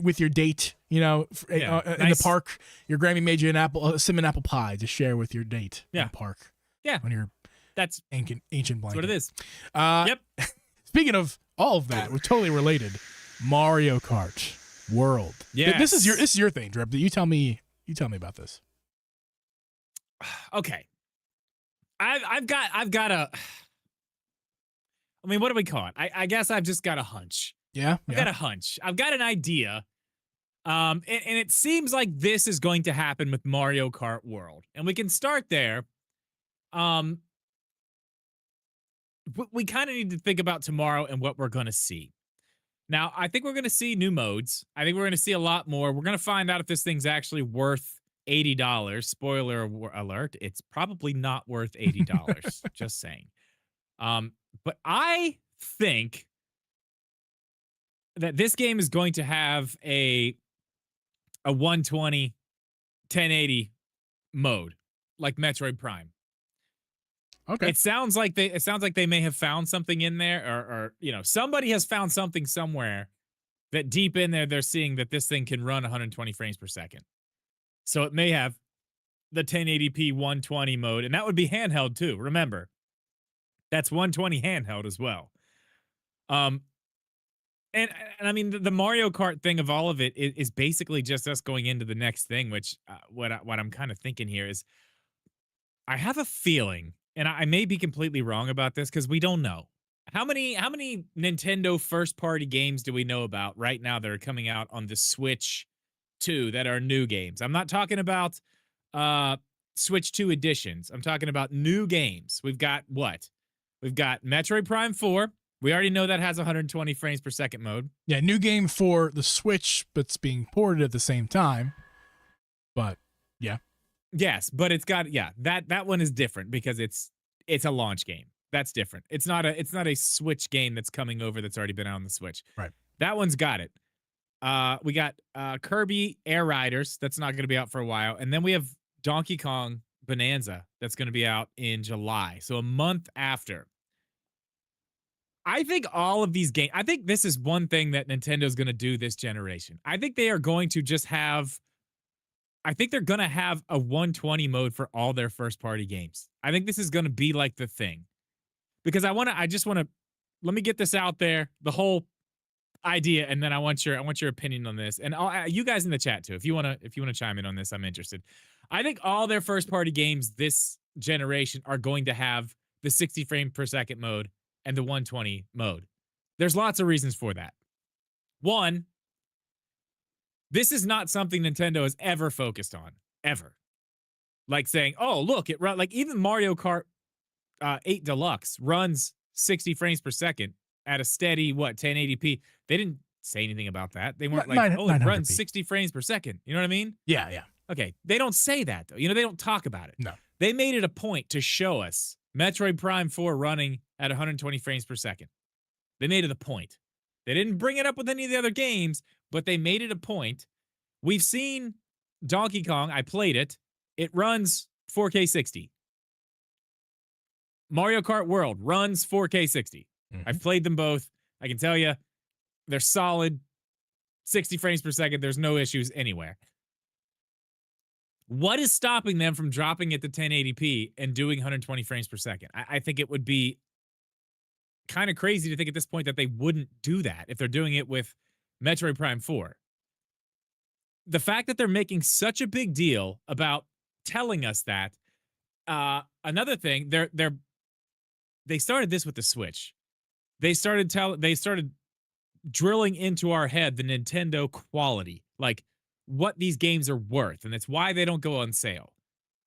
with your date. You know, in the park, your Grammy made you an apple, cinnamon apple pie to share with your date in the park. Yeah, on your that's ancient blanket. That's what it is. Yep. Speaking of all of that, we're totally related. Mario Kart World. Yeah, this is your thing, Drip. You tell me about this. Okay, I've got a. I mean, what do we call it? I guess I've just got a hunch. Yeah, I've got a hunch. I've got an idea. And it seems like this is going to happen with Mario Kart World, and we can start there. We kind of need to think about tomorrow and what we're going to see. Now, I think we're going to see new modes. I think we're going to see a lot more. We're going to find out if this thing's actually worth $80. Spoiler alert, it's probably not worth $80. Just saying. But I think that this game is going to have a 120 1080 mode like Metroid Prime. Okay. It sounds like they may have found something in there, or somebody has found something somewhere that deep in there they're seeing that this thing can run 120 frames per second. So it may have the 1080p 120 mode, and that would be handheld too. Remember, that's 120 handheld as well. And I mean the Mario Kart thing of all of it is basically just us going into the next thing, which what I'm kind of thinking here is I have a feeling. And I may be completely wrong about this because we don't know. How many Nintendo first-party games do we know about right now that are coming out on the Switch 2 that are new games? I'm not talking about Switch 2 editions. I'm talking about new games. We've got what? We've got Metroid Prime 4. We already know that has 120 frames per second mode. Yeah, new game for the Switch, but it's being ported at the same time. But, yeah. Yes, but it's got that one is different because it's a launch game. That's different. It's not a Switch game that's coming over that's already been out on the Switch. Right. That one's got it. We got Kirby Air Riders that's not going to be out for a while, and then we have Donkey Kong Bonanza that's going to be out in July. So a month after. I think all of these games. I think this is one thing that Nintendo's going to do this generation. I think they are going to just have. I think they're going to have a 120 mode for all their first party games. I think this is going to be like the thing. Because I just want to let me get this out there, the whole idea, and then I want your opinion on this. And you guys in the chat too. If you want to chime in on this, I'm interested. I think all their first party games this generation are going to have the 60 frame per second mode and the 120 mode. There's lots of reasons for that. One, this is not something Nintendo has ever focused on, ever. Like saying, oh, look, it run like even Mario Kart 8 Deluxe runs 60 frames per second at a steady, 1080p. They didn't say anything about that. They weren't like, oh, it runs 60 frames per second. You know what I mean? Yeah. Okay, they don't say that, though. They don't talk about it. No. They made it a point to show us Metroid Prime 4 running at 120 frames per second. They made it a point. They didn't bring it up with any of the other games, but they made it a point. We've seen Donkey Kong. I played it. It runs 4K 60. Mario Kart World runs 4K 60. Mm-hmm. I've played them both. I can tell you they're solid. 60 frames per second. There's no issues anywhere. What is stopping them from dropping it to 1080p and doing 120 frames per second? I think it would be kind of crazy to think at this point that they wouldn't do that if they're doing it with Metroid Prime 4. The fact that they're making such a big deal about telling us that, another thing, they started this with the Switch. They started drilling into our head the Nintendo quality, like what these games are worth, and that's why they don't go on sale.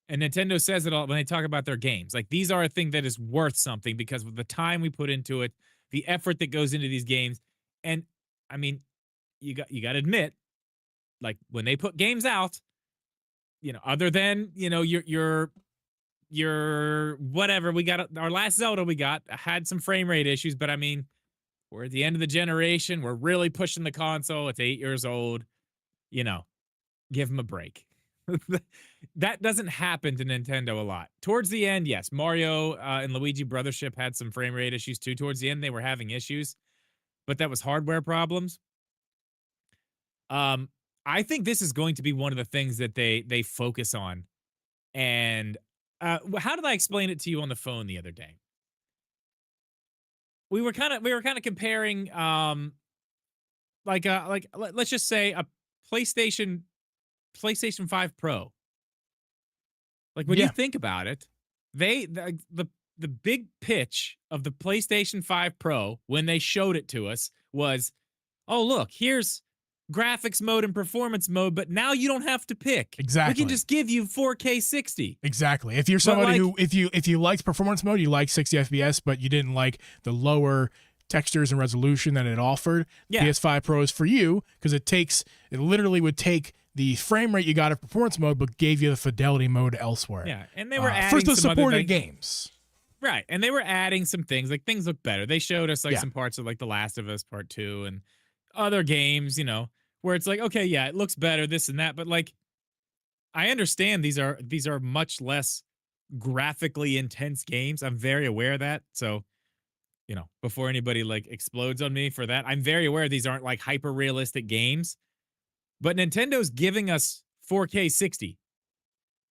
And Nintendo says it all when they talk about their games. Like, these are a thing that is worth something because of the time we put into it, the effort that goes into these games. And I mean, you got to admit, like, when they put games out, other than, your whatever, we got our last Zelda, had some frame rate issues, but I mean, we're at the end of the generation. We're really pushing the console. It's 8 years old. Give them a break. That doesn't happen to Nintendo a lot. Towards the end, yes, Mario and Luigi Brothership had some frame rate issues too. Towards the end, they were having issues, but that was hardware problems. I think this is going to be one of the things that they focus on. And how did I explain it to you on the phone the other day? We were kind of comparing let's just say a PlayStation 5 Pro. Like when you think about it, the big pitch of the PlayStation 5 Pro when they showed it to us was, oh look, here's graphics mode and performance mode, but now you don't have to pick. Exactly. We can just give you 4K 60. Exactly. If you're somebody who, if you liked performance mode, you like 60 FPS, but you didn't like the lower textures and resolution that it offered, PS5 Pro is for you, because it literally would take the frame rate you got of performance mode, but gave you the fidelity mode elsewhere. Yeah, and they were adding for the some supported games. Right, and they were adding some things, like things look better. They showed us some parts of like The Last of Us Part 2 and other games, where it's like, okay, yeah, it looks better, this and that, but like, I understand these are much less graphically intense games. I'm very aware of that. So, before anybody like explodes on me for that, I'm very aware these aren't like hyper realistic games. But Nintendo's giving us 4K 60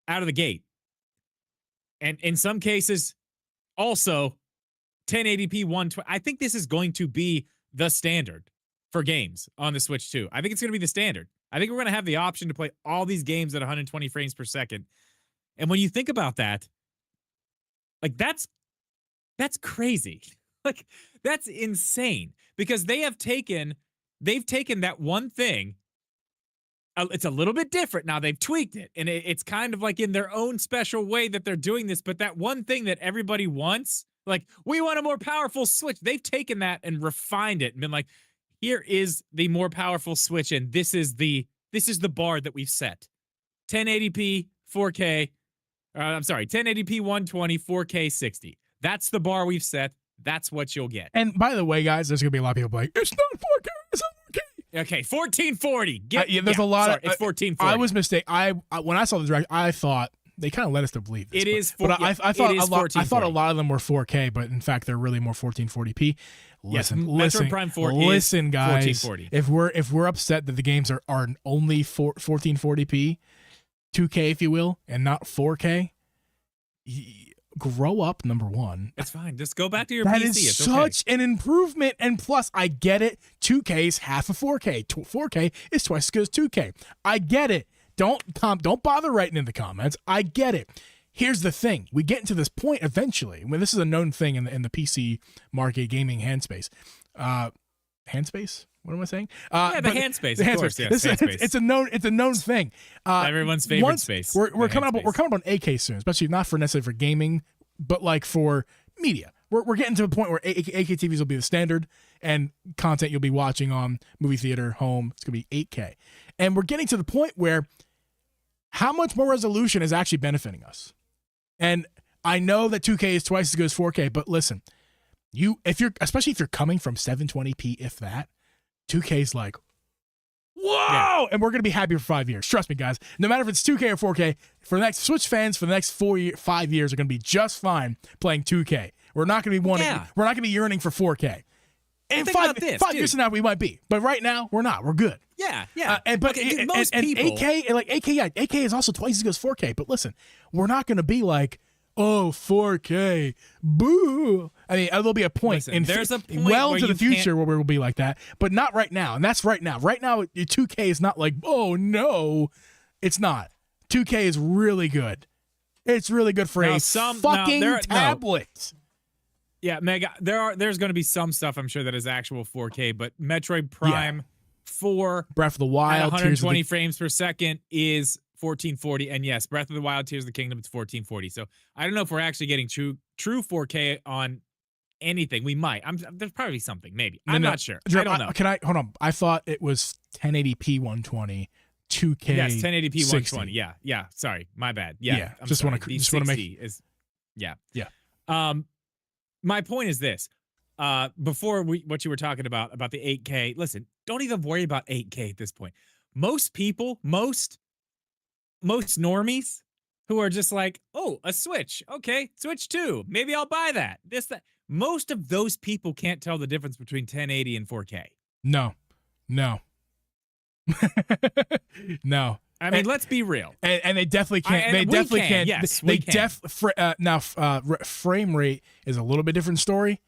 out of the gate. And in some cases, also 1080p 120. I think this is going to be the standard for games on the Switch 2. I think it's going to be the standard. I think we're going to have the option to play all these games at 120 frames per second. And when you think about that, like that's crazy. Like that's insane, because they've taken that one thing. It's a little bit different now. They've tweaked it, and it's kind of like in their own special way that they're doing this. But that one thing that everybody wants, like, we want a more powerful Switch. They've taken that and refined it and been like, here is the more powerful Switch, and this is the bar that we've set. 1080p 4K. I'm sorry, 1080p 120, 4K 60. That's the bar we've set. That's what you'll get. And by the way, guys, there's gonna be a lot of people like, it's not 4K. It's not 4K. Okay, 1440. There's a lot of. It's 1440. I was mistaken. I when I saw the direct, I thought they kind of led us to believe this. It is. But I thought a lot of them were 4K, but in fact they're really more 1440p. Listen, Metroid Prime 4 listen, is guys. 1440. If we're upset that the games are only 1440p, 2K if you will, and not 4K, grow up. Number one, it's fine. Just go back to your that PC. Is it's such an improvement. And plus, I get it. 2K is half of 4K. 4K is twice as good as 2K. I get it. Don't bother writing in the comments. I get it. Here's the thing. We get into this point eventually. When this is a known thing in the PC market, gaming handspace. Handspace? What am I saying? The handspace. Of course, yes. It's a known thing. Everyone's favorite space. We're coming up on AK soon, especially not necessarily for gaming, but like for media. We're getting to a point where AK TVs will be the standard, and content you'll be watching on movie theater, home, it's gonna be 8K. And we're getting to the point where how much more resolution is actually benefiting us. And I know that 2K is twice as good as 4K, but listen, especially if you're coming from 720p, if that, 2K is like, whoa! Yeah. And we're going to be happy for 5 years. Trust me, guys. No matter if it's 2K or 4K, for the next Switch fans, for the next 5 years are going to be just fine playing 2K. We're not going to be wanting, we're not going to be yearning for 4K. And five years from now, we might be. But right now, we're not. We're good. Yeah. Most people. AK is also twice as good as 4K. But listen, we're not going to be like, oh, 4K, boo. I mean, there'll be a point. Listen, there's a point well into the future where we'll be like that, but not right now. And that's right now. Right now, 2K is not like, oh no, it's not. 2K is really good. It's really good for fucking tablet. Yeah, Meg, there's going to be some stuff I'm sure that is actual 4K, but Metroid Prime 4 Breath of the Wild at 120 frames per second is 1440, and yes, Breath of the Wild Tears of the Kingdom, it's 1440. So I don't know if we're actually getting true 4K on anything. We might. There's probably something, maybe. I'm not sure. I don't know. Can I hold on? I thought it was 1080p 120, 2K. Yes, 1080p 60. 120. Yeah. Sorry, my bad. Yeah. I just want to make. My point is this: before what you were talking about the 8K. Listen, don't even worry about 8K at this point. Most people, most normies who are just like, oh, a Switch. Okay, Switch 2. Maybe I'll buy that. That. Most of those people can't tell the difference between 1080 and 4K. No. No. No. I mean, let's be real. And they definitely can't. They definitely can't. Yes, they we can. Frame rate is a little bit different story.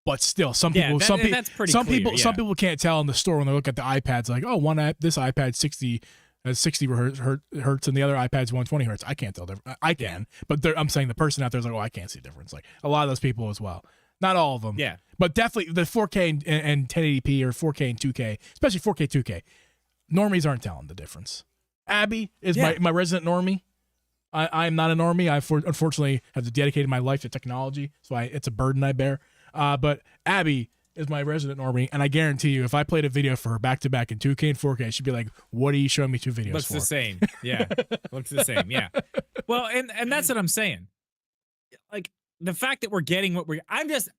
But still, some people can't tell in the store when they look at the iPads. Like, oh, this iPad 60 hertz, and the other iPad's 120 hertz. I can't tell difference. I can, but I'm saying the person out there is like, oh, I can't see the difference. Like a lot of those people as well. Not all of them. Yeah. But definitely the 4K and 1080p or 4K and 2K, especially 4K 2K. Normies aren't telling the difference. Abby is my resident normie. I'm not a normie. I unfortunately have dedicated my life to technology, so it's a burden I bear. But Abby is my resident normie, and I guarantee you, if I played a video for her back to back in 2K and 4K, she'd be like, "What are you showing me two videos Looks for?" the same. Yeah, looks the same. Yeah. Well, and that's what I'm saying. Like the fact that we're getting I'm just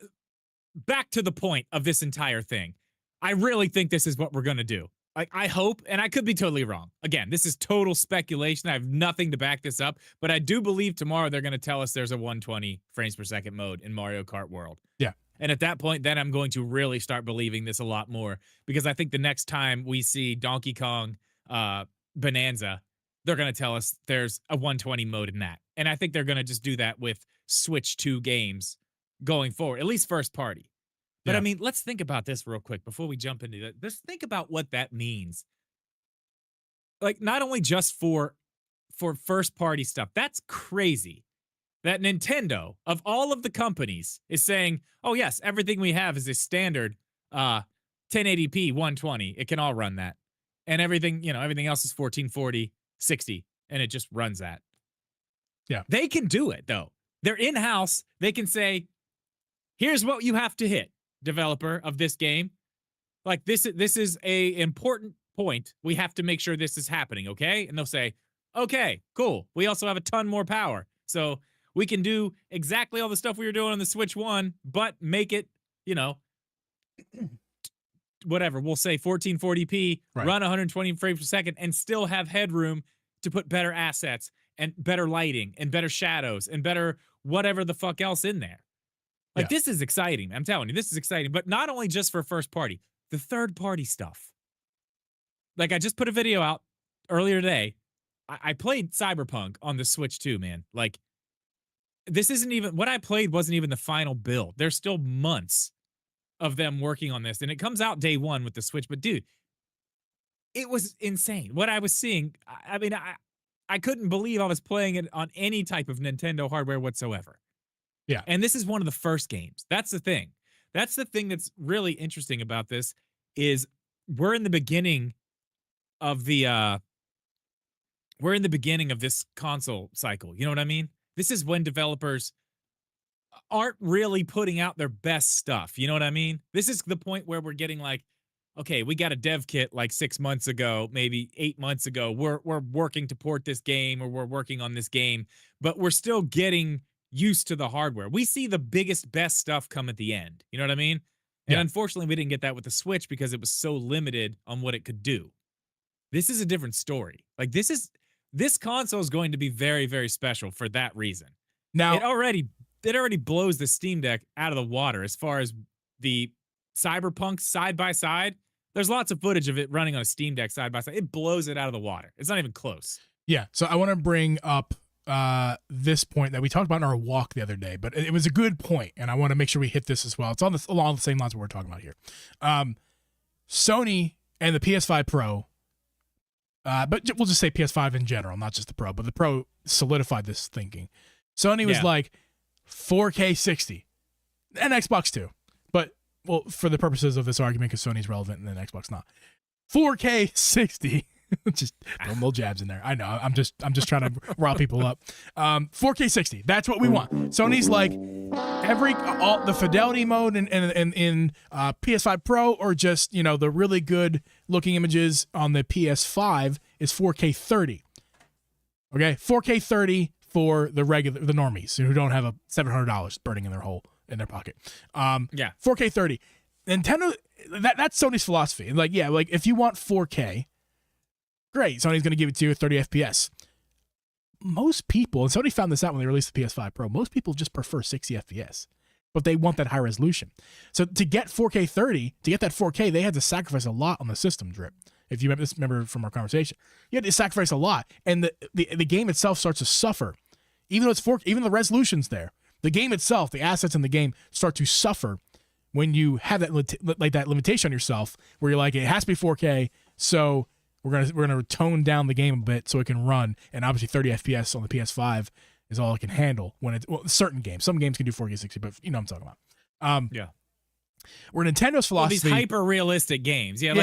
back to the point of this entire thing. I really think this is what we're gonna do. Like, I hope, and I could be totally wrong. Again, this is total speculation. I have nothing to back this up, but I do believe tomorrow they're going to tell us there's a 120 frames per second mode in Mario Kart World. Yeah. And at that point, then I'm going to really start believing this a lot more, because I think the next time we see Donkey Kong Bonanza, they're going to tell us there's a 120 mode in that. And I think they're going to just do that with Switch 2 games going forward, at least first party. But Yeah. I mean, let's think about this real quick before we jump into that. Let's think about what that means. Like, not only just for first party stuff. That's crazy that Nintendo, of all of the companies, is saying, oh yes, everything we have is a standard 1080p 120. It can all run that. And everything else is 1440, 60, and it just runs that. Yeah. They can do it though. They're in-house. They can say, here's what you have to hit, developer of this game. Like, this is a important point. We have to make sure this is happening, okay? And they'll say, okay, cool. We also have a ton more power. So we can do exactly all the stuff we were doing on the Switch 1, but make it, whatever. We'll say 1440p, Right. run 120 frames per second, and still have headroom to put better assets and better lighting and better shadows and better whatever the fuck else in there. Like, Yeah. this is exciting. I'm telling you, this is exciting. But not only just for first party, the third party stuff. Like, I just put a video out earlier today. I played Cyberpunk on the Switch 2, man. Like, this isn't even, what I played wasn't even the final build. There's still months of them working on this. And it comes out day one with the Switch. But dude, it was insane. What I was seeing, I mean, I couldn't believe I was playing it on any type of Nintendo hardware whatsoever. Yeah. And this is one of the first games. That's the thing. That's the thing that's really interesting about this is we're in the beginning of this console cycle. You know what I mean? This is when developers aren't really putting out their best stuff. You know what I mean? This is the point where we're getting like, okay, we got a dev kit like 6 months ago, maybe 8 months ago. We're working to port this game, or we're working on this game, but we're still getting used to the hardware. We see the biggest, best stuff come at the end. You know what I mean? And Yeah. unfortunately, we didn't get that with the Switch because it was so limited on what it could do. This is a different story. Like, this console is going to be very, very special for that reason. Now, It already blows the Steam Deck out of the water as far as the Cyberpunk side by side. There's lots of footage of it running on a Steam Deck side by side. It blows it out of the water. It's not even close. yeah. So I want to bring up this point that we talked about in our walk the other day, but it was a good point, and I want to make sure we hit this as well. It's along the same lines we're talking about here. Sony and the PS5 Pro, but we'll just say PS5 in general, not just the Pro, but the Pro solidified this thinking. Sony was Yeah. like 4K 60, and Xbox too, but well, for the purposes of this argument, because Sony's relevant and then Xbox not, 4K 60. Just throwing little jabs in there. I know. I'm just trying to rile people up. 4K 60. That's what we want. Sony's like all the fidelity mode in PS5 Pro, or just the really good looking images on the PS5 is 4K 30. Okay, 4K 30 for the normies who don't have a $700 burning in their hole in their pocket. Yeah. 4K 30. Nintendo, that's Sony's philosophy. Like, yeah, like if you want 4K, great. Sony's going to give it to you at 30 FPS. Most people, and Sony found this out when they released the PS5 Pro, most people just prefer 60 FPS, but they want that high resolution. So to get 4K 30, to get that 4K, they had to sacrifice a lot on the system, Drip. If you remember from our conversation, you had to sacrifice a lot, and the game itself starts to suffer. Even though it's 4K, even the resolution's there, the game itself, the assets in the game start to suffer when you have that that limitation on yourself, where you're like, it has to be 4K, so we're gonna tone down the game a bit so it can run. And obviously 30 FPS on the PS5 is all it can handle when it's certain games. Some games can do 4K 60, but you know what I'm talking about. Yeah. Where Nintendo's philosophy, these hyper realistic games, for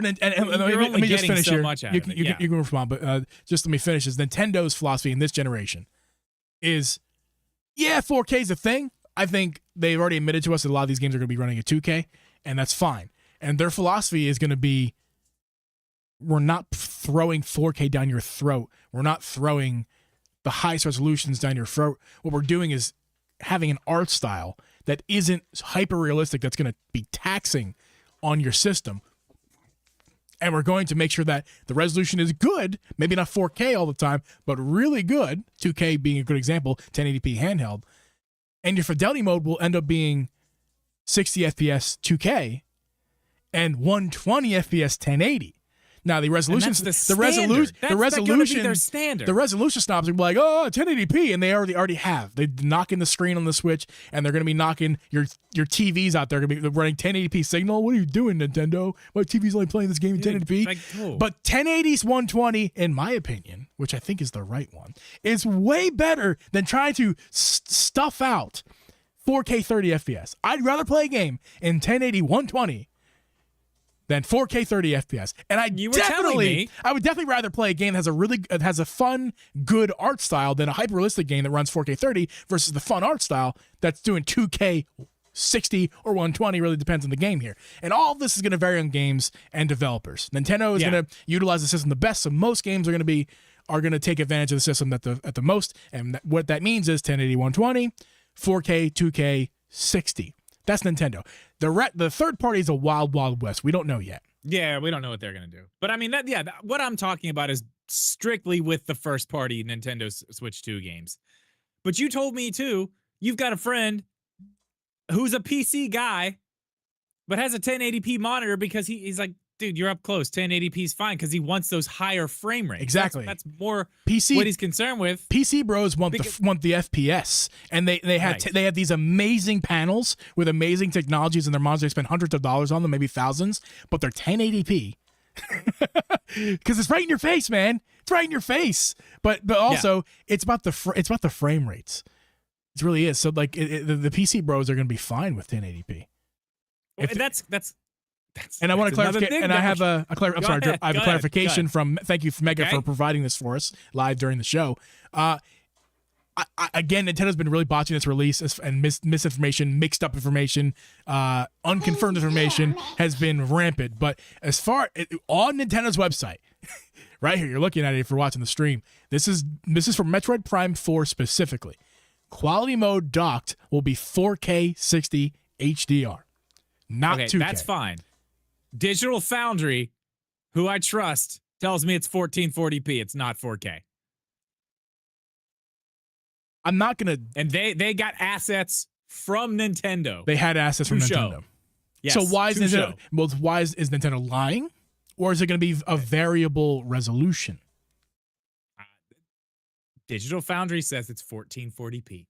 let me just finish so here. much out You of it, can respond, but just let me finish. Is Nintendo's philosophy in this generation is, 4K is a thing. I think they've already admitted to us that a lot of these games are going to be running at 2K, and that's fine. And their philosophy is going to be, we're not throwing 4K down your throat. We're not throwing the highest resolutions down your throat. What we're doing is having an art style that isn't hyper realistic, that's going to be taxing on your system. And we're going to make sure that the resolution is good, maybe not 4K all the time, but really good. 2K being a good example, 1080p handheld. And your fidelity mode will end up being 60 FPS 2K and 120 FPS 1080. Now the resolution, the resolution snobs are like, oh, 1080p, and they already have. They're knocking the screen on the Switch, and they're going to be knocking your TVs out there. Going to be running 1080p signal. What are you doing, Nintendo? My TV's only playing this game in 1080p. But 1080's 120, in my opinion, which I think is the right one, is way better than trying to stuff out 4K 30 FPS. I'd rather play a game in 1080 120 than 4K 30 FPS. And I would definitely rather play a game that has a fun, good art style than a hyper-realistic game that runs 4K 30 versus the fun art style that's doing 2K 60 or 120, really depends on the game here. And all of this is going to vary on games and developers. Nintendo is going to utilize the system the best, so most games are going to take advantage of the system at the most, and what that means is 1080 120, 4K 2K 60. That's Nintendo. The third party is a wild west. We don't know yet. Yeah, we don't know what they're going to do. But I mean, what I'm talking about is strictly with the first party Nintendo Switch 2 games. But you told me too, you've got a friend who's a PC guy, but has a 1080p monitor because he's like, dude, you're up close. 1080p is fine because he wants those higher frame rates. Exactly. That's more PC, what he's concerned with. PC bros want the FPS, and they have these amazing panels with amazing technologies in their monitors. They spend hundreds of dollars on them, maybe thousands, but they're 1080p because it's right in your face, man. It's right in your face. But also it's about the frame rates. It really is. So like the PC bros are going to be fine with 1080p. And I want to clarify. And I have a clarification from. Thank you, Mega, for providing this for us live during the show. Again, Nintendo's been really botching its release, and misinformation, mixed up information, unconfirmed information has been rampant. But as far on Nintendo's website, right here, you're looking at it if you're watching the stream. This is for Metroid Prime 4 specifically. Quality mode docked will be 4K 60 HDR, not 2K. That's fine. Digital Foundry, who I trust, tells me it's 1440p. It's not 4K. I'm not gonna. And they got assets from Nintendo. They had assets from Nintendo. Yes, so why is Nintendo? Well, why is Nintendo lying, or is it going to be a variable resolution? Digital Foundry says it's 1440p.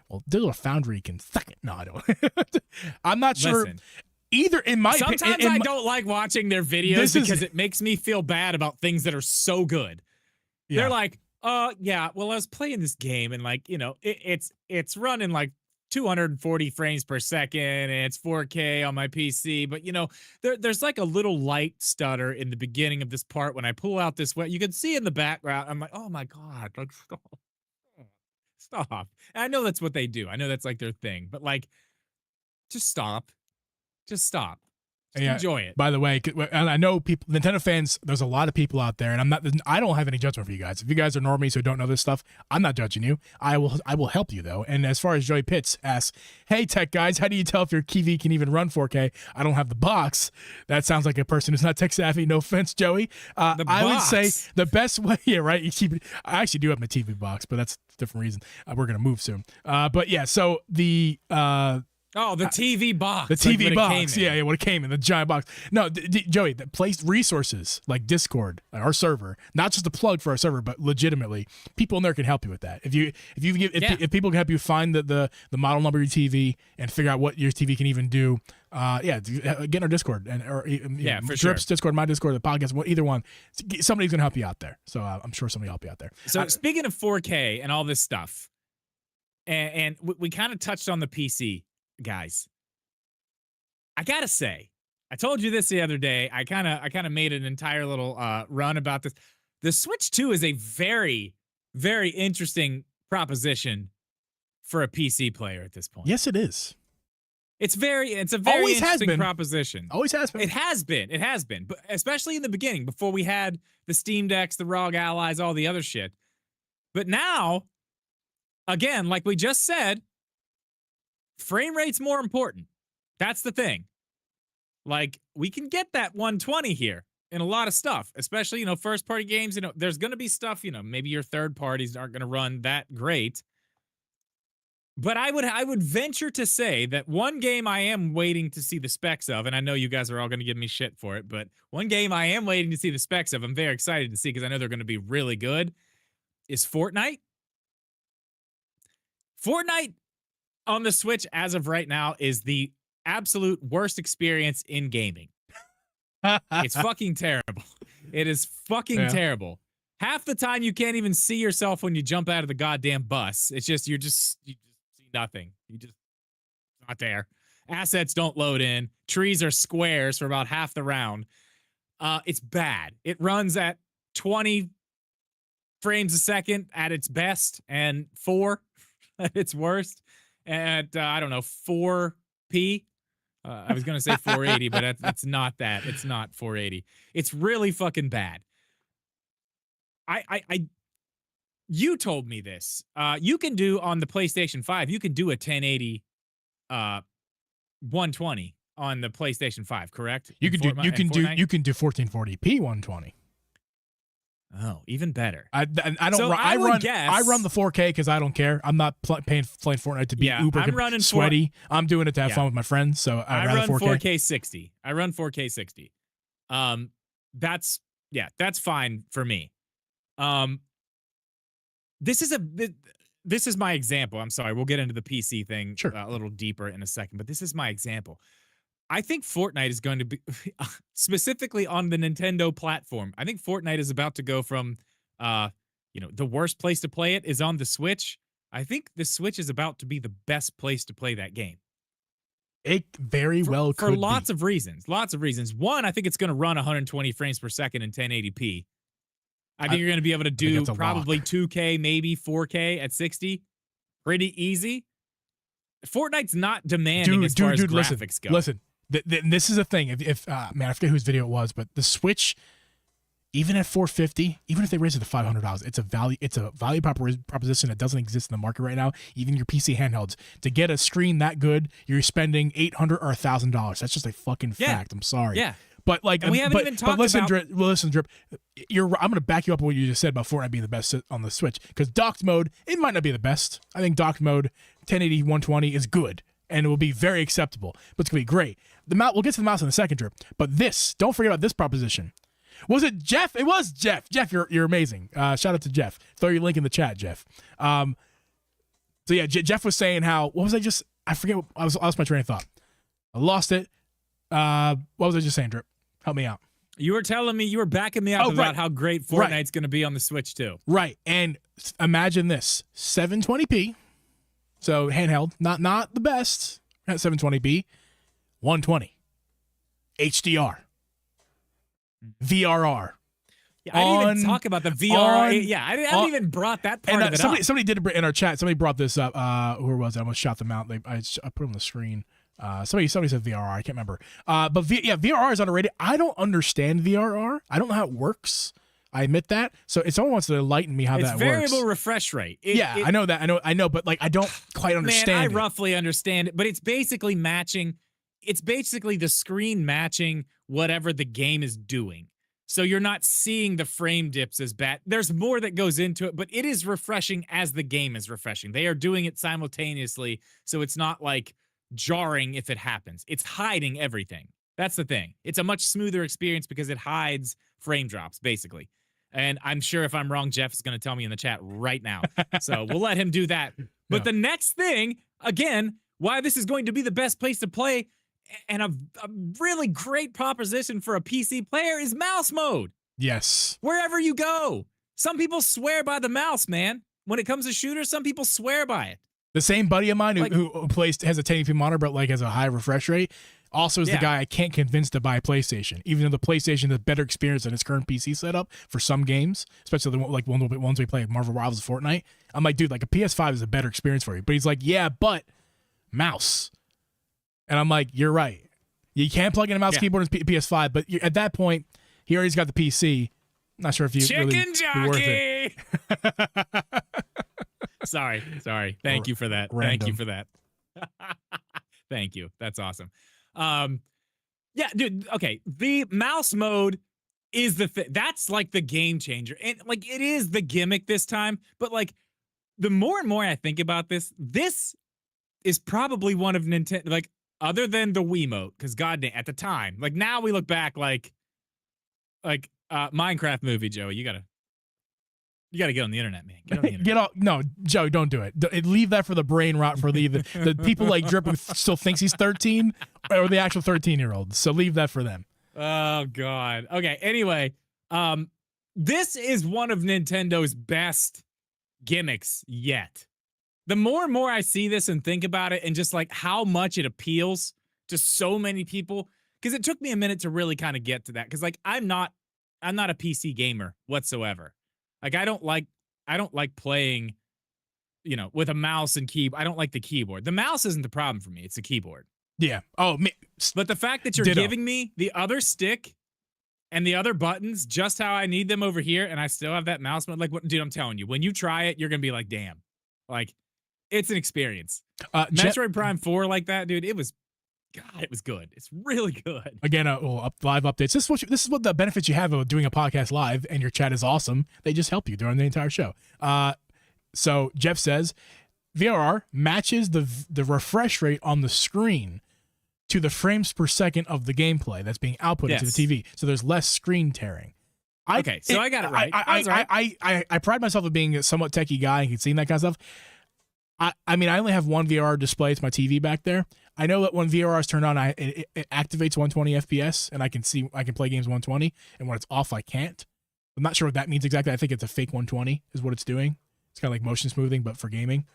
Well, Digital Foundry can suck it. No, I don't. I'm not sure. Listen, either in my sometimes I don't like watching their videos because it makes me feel bad about things that are so good. Yeah. They're like, well, I was playing this game and like, it's running like 240 frames per second and it's 4K on my PC, but there's like a little light stutter in the beginning of this part when I pull out this you can see in the background. I'm like, oh my God, like stop. And I know that's what they do. I know that's like their thing, but like, just stop. Just Yeah. enjoy it. By the way, and I know people, Nintendo fans, there's a lot of people out there, and I don't have any judgment for you guys. If you guys are normies who don't know this stuff, I'm not judging you. I will help you though. And as far as Joey Pitts asks, hey tech guys, how do you tell if your TV can even run 4K? I don't have the box. That sounds like a person who's not tech savvy. No offense, Joey. I would say the best way, yeah, right. You keep it. I actually do have my TV box, but that's a different reason. We're gonna move soon. But yeah, so the the TV box. The TV like box, yeah, when it came in the giant box. No, Joey, that place resources like Discord, our server, not just a plug for our server, but legitimately, people in there can help you with that. If people can help you find the model number of your TV and figure out what your TV can even do, get in our Discord for Drip's sure. Discord, my Discord, the podcast, either one. Somebody's gonna help you out there. So I'm sure somebody will help you out there. So speaking of 4K and all this stuff, and we kind of touched on the PC. Guys, I gotta say, I told you this the other day. I kind of made an entire little run about this. The Switch 2 is a very, very interesting proposition for a PC player at this point. Yes, it is. It's a very Always has interesting been. proposition. Always has been. It has been, but especially in the beginning, before we had the Steam Decks, the ROG Allies, all the other shit. But now, again, like we just said, frame rate's more important. That's the thing. Like, we can get that 120 here in a lot of stuff, especially, first party games. There's going to be stuff, maybe your third parties aren't going to run that great. But I would venture to say that one game I am waiting to see the specs of, and I know you guys are all going to give me shit for it, but one game I am waiting to see the specs of, I'm very excited to see because I know they're going to be really good, is Fortnite. Fortnite on the Switch as of right now is the absolute worst experience in gaming. It's fucking terrible. It is fucking terrible. Half the time you can't even see yourself when you jump out of the goddamn bus. It's just you just see nothing. You just not there. Assets don't load in. Trees are squares for about half the round. It's bad. It runs at 20 frames a second at its best and 4 at its worst. At I don't know, 4p. I was gonna say 480, but it's not that. It's not 480. It's really fucking bad. You told me this. You can do on the PlayStation 5. You can do a 1080, 120 on the PlayStation 5. Correct? You can do 1440p 120. Oh, even better. I run the 4K because I don't care. I'm not playing Fortnite to be uber sweaty. I'm doing it to have fun with my friends. So I run 4K 60. I run 4K 60. That's fine for me. This is my example. I'm sorry. We'll get into the PC thing a little deeper in a second, but this is my example. I think Fortnite is going to be, specifically on the Nintendo platform, I think Fortnite is about to go from, the worst place to play it is on the Switch. I think the Switch is about to be the best place to play that game. It very well could be. For lots of reasons. Lots of reasons. One, I think it's going to run 120 frames per second in 1080p. I think you're going to be able to do probably 2K, maybe 4K at 60. Pretty easy. Fortnite's not demanding as far as graphics go. Listen. This is a thing. If I forget whose video it was, but the Switch, even at $450, even if they raise it to $500, it's a value proposition that doesn't exist in the market right now. Even your PC handhelds, to get a screen that good, you're spending $800 or $1,000. That's just a fucking fact. I'm sorry. Yeah. But and we haven't even talked listen, about. Listen, Drip. I'm going to back you up on what you just said about Fortnite being the best on the Switch, because docked mode, it might not be the best. I think docked mode 1080 120 is good. And it will be very acceptable, but it's going to be great. We'll get to the mouse in a second, Drip. But don't forget about this proposition. Was it Jeff? It was Jeff. Jeff, you're amazing. Shout out to Jeff. Throw your link in the chat, Jeff. Jeff was saying how, I forget, I lost my train of thought. I lost it. What was I just saying, Drip? Help me out. You were backing me up about how great Fortnite's going to be on the Switch too. Right. And imagine this, 720p. So handheld, not the best at 720p, 120, HDR, VRR. Yeah, I didn't even talk about the VR. I didn't even brought that part of it up. Somebody did in our chat. Somebody brought this up. Who was it? I almost shot them out. I put them on the screen. Somebody said VRR. I can't remember. But VRR is underrated. I don't understand VRR. I don't know how it works. I admit that. So if someone wants to enlighten me how that works. It's variable refresh rate. I know that. I know, but like I don't quite understand. Man, I roughly understand it, but it's basically matching. It's basically the screen matching whatever the game is doing. So you're not seeing the frame dips as bad. There's more that goes into it, but it is refreshing as the game is refreshing. They are doing it simultaneously, so it's not like jarring if it happens. It's hiding everything. That's the thing. It's a much smoother experience because it hides frame drops, basically. And I'm sure if I'm wrong, Jeff is going to tell me in the chat right now. So we'll let him do that. But the next thing, again, why this is going to be the best place to play and a really great proposition for a PC player is mouse mode. Yes. Wherever you go. Some people swear by the mouse, man. When it comes to shooters, some people swear by it. The same buddy of mine who has a 1080p monitor but like has a high refresh rate also is the guy I can't convince to buy a PlayStation, even though the PlayStation has better experience than his current PC setup for some games, especially the ones we play like Marvel Rivals, Fortnite. I'm like, dude, like a PS5 is a better experience for you. But he's like, yeah, but mouse. And I'm like, you're right. You can't plug in a mouse keyboard in PS5, but at that point, he already's got the PC. I'm not sure if you Chicken really jockey. Worth it. Sorry. Thank you for that. Random. Thank you for that. Thank you. That's awesome. Yeah, dude. Okay, the mouse mode is the thing. That's like the game changer, and like it is the gimmick this time. But like, the more and more I think about this, this is probably one of Nintendo. Like, other than the Wiimote, because goddamn, at the time, like now we look back like Minecraft movie, Joey. You gotta get on the internet, man. Get on the internet. No, Joey, don't do it. Leave that for the brain rot for the people like Drip who still thinks he's 13 or the actual 13-year-olds. So leave that for them. Oh God. Okay. Anyway, this is one of Nintendo's best gimmicks yet. The more and more I see this and think about it and just like how much it appeals to so many people, because it took me a minute to really kind of get to that. Because like I'm not a PC gamer whatsoever. Like I don't like playing, with a mouse and keyboard. I don't like the keyboard. The mouse isn't the problem for me. It's the keyboard. Yeah. Oh, but the fact that you're giving me the other stick and the other buttons just how I need them over here, and I still have that mouse mode. Like, dude, I'm telling you, when you try it, you're gonna be like, damn, like it's an experience. Metroid Prime 4 like that, dude. It was good. It's really good. Again, live updates. This is what the benefits you have of doing a podcast live, and your chat is awesome. They just help you during the entire show. So Jeff says, VRR matches the refresh rate on the screen to the frames per second of the gameplay that's being output into the TV. So there's less screen tearing. I got it right. I pride myself on being a somewhat techie guy and seeing that kind of stuff. I mean, I only have one VRR display. It's my TV back there. I know that when VRR is turned on, it activates 120 FPS, and I can play games 120, and when it's off, I can't. I'm not sure what that means exactly. I think it's a fake 120 is what it's doing. It's kind of like motion smoothing, but for gaming.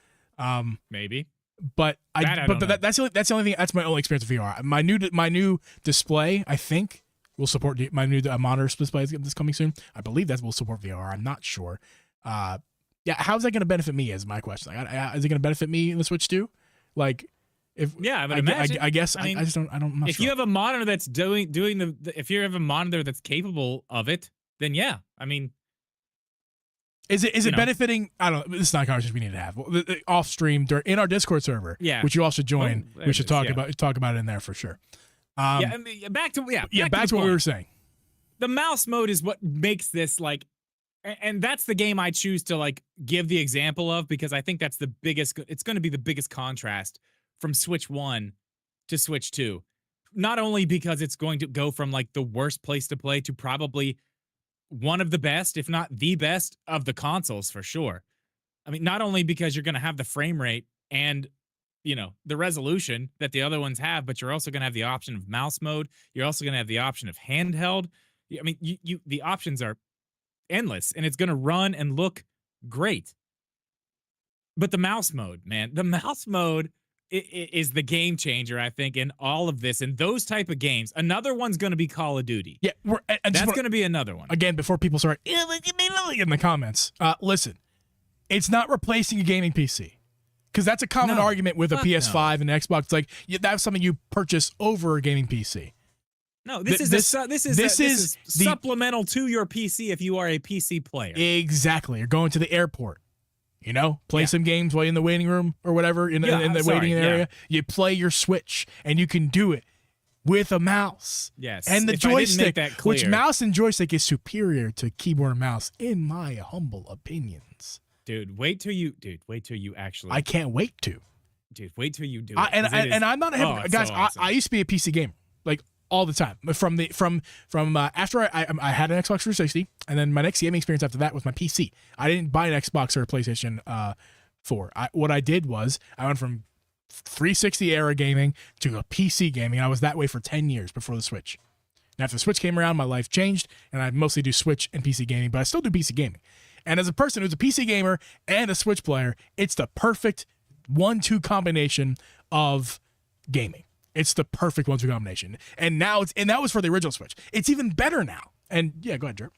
Maybe. But that's the only thing. That's my only experience with VR. My new display, I think, will support my new monitor display that's coming soon. I believe that will support VR. I'm not sure. Yeah, how's that going to benefit me? Is my question. Is it going to benefit me in the Switch too? Like, if I would imagine. I guess I just don't. I'm not if sure. you have a monitor that's doing if you have a monitor that's capable of it, then yeah. I mean, is it benefiting? I don't know. This is not a conversation we need to have. Off stream in our Discord server, which you all should join. We should talk about it in there for sure. Back to what we were saying. The mouse mode is what makes this like. And that's the game I choose to like give the example of, because I think that's the biggest. It's going to be the biggest contrast from Switch 1 to Switch 2. Not only because it's going to go from like the worst place to play to probably one of the best, if not the best of the consoles for sure. I mean, not only because you're going to have the frame rate and the resolution that the other ones have, but you're also going to have the option of mouse mode. You're also going to have the option of handheld. I mean, the options are endless, and it's going to run and look great. But the mouse mode, man, the mouse mode is the game changer, I think, in all of this. And those type of games, another one's going to be Call of Duty. Yeah, that's going to be another one. Again, before people start in the comments, listen, it's not replacing a gaming PC. Because that's a common No. argument with a Fuck PS5 and Xbox. It's like that's something you purchase over a gaming PC. No, this is the- supplemental to your PC if you are a PC player. Exactly. You're going to the airport. Play Yeah. some games while you're in the waiting room or whatever in the waiting area. You play your Switch, and you can do it with a mouse. Yes. And the If I didn't joystick, make that which clear. mouse and joystick is superior to keyboard and mouse, in my humble opinions. Dude, wait till you actually. I can't wait to. Dude, wait till you do it. And 'cause it is- I'm not a hypocrite. it's Guys, so awesome. I used to be a PC gamer, like all the time. From after I had an Xbox 360, and then my next gaming experience after that was my PC. I didn't buy an Xbox or a PlayStation 4. What I did was I went from 360 era gaming to a PC gaming. And I was that way for 10 years before the Switch. And after the Switch came around, my life changed, and I mostly do Switch and PC gaming, but I still do PC gaming. And as a person who's a PC gamer and a Switch player, it's the perfect 1-2 combination of gaming. It's the perfect 1-2 combination. And now that was for the original Switch. It's even better now. And yeah, go ahead, Drew.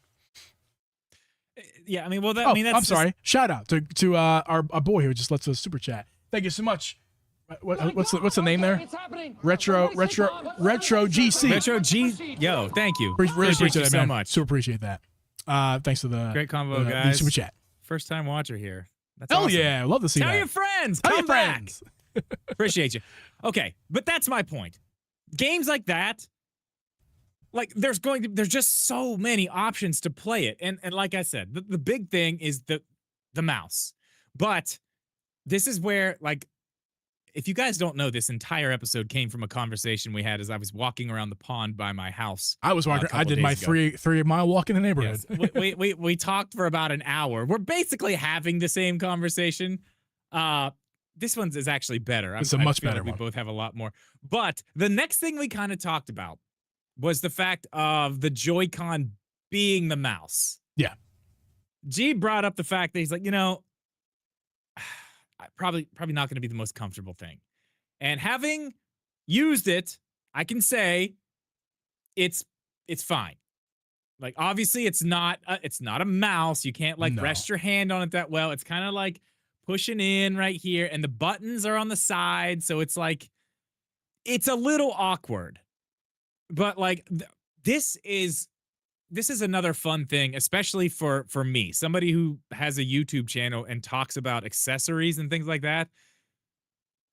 Yeah, I mean, well, Oh, I mean, that's I'm sorry. Shout out to our boy who just lets us super chat. Thank you so much. What's the name there? Retro GC. Retro G. Yo, thank you. Really appreciate you that, so man. much. Super appreciate that. Thanks for the Great combo, the guys. super chat. First time watcher here. That's Hell awesome. yeah, love to see Tell that. your friends. Tell Come your back. friends. Appreciate you. Okay, but that's my point. Games like that, like there's just so many options to play it, and like I said, the big thing is the mouse. But this is where, like, if you guys don't know, this entire episode came from a conversation we had as I was walking around the pond by my house. I was walking. couple I did my days ago. 3 mile walk in the neighborhood. Yes. we talked for about an hour. We're basically having the same conversation. This one's is actually better. It's a I much feel better like we one. both have a lot more. But the next thing we kind of talked about was the fact of the Joy-Con being the mouse. Yeah. G brought up the fact that he's like, probably not going to be the most comfortable thing. And having used it, I can say it's fine. Like, obviously it's not a mouse. You can't No. rest your hand on it that well. It's kind of like pushing in right here, and the buttons are on the side, so it's like it's a little awkward. But like this is another fun thing, especially for me, somebody who has a YouTube channel and talks about accessories and things like that.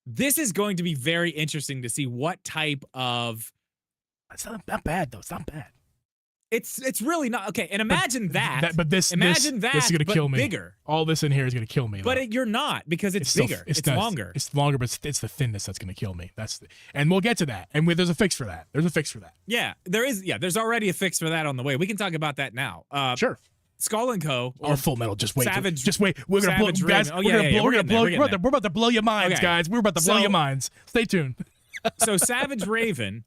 This is going to be very interesting to see what type of. It's not bad though. It's not bad. It's really not okay. And imagine that. But this imagine this, that. This is gonna but kill me. Bigger. All this in here is gonna kill me. But though. you're not, because it's still- bigger. It's nice. longer. It's longer, but it's the thinness that's gonna kill me. And we'll get to that. And there's a fix for that. There's a fix for that. Yeah, there is. Yeah, there's already a fix for that on the way. We can talk about that now. Sure. Skull and Co. Or Full Metal. Just wait. Savage- just wait. We're gonna blow, Savage guys. Raven. Oh, yeah, We're we're gonna blow. getting there. We're about to blow your minds, Okay. guys. We're about to blow So- your minds. Stay tuned. So Savage Raven,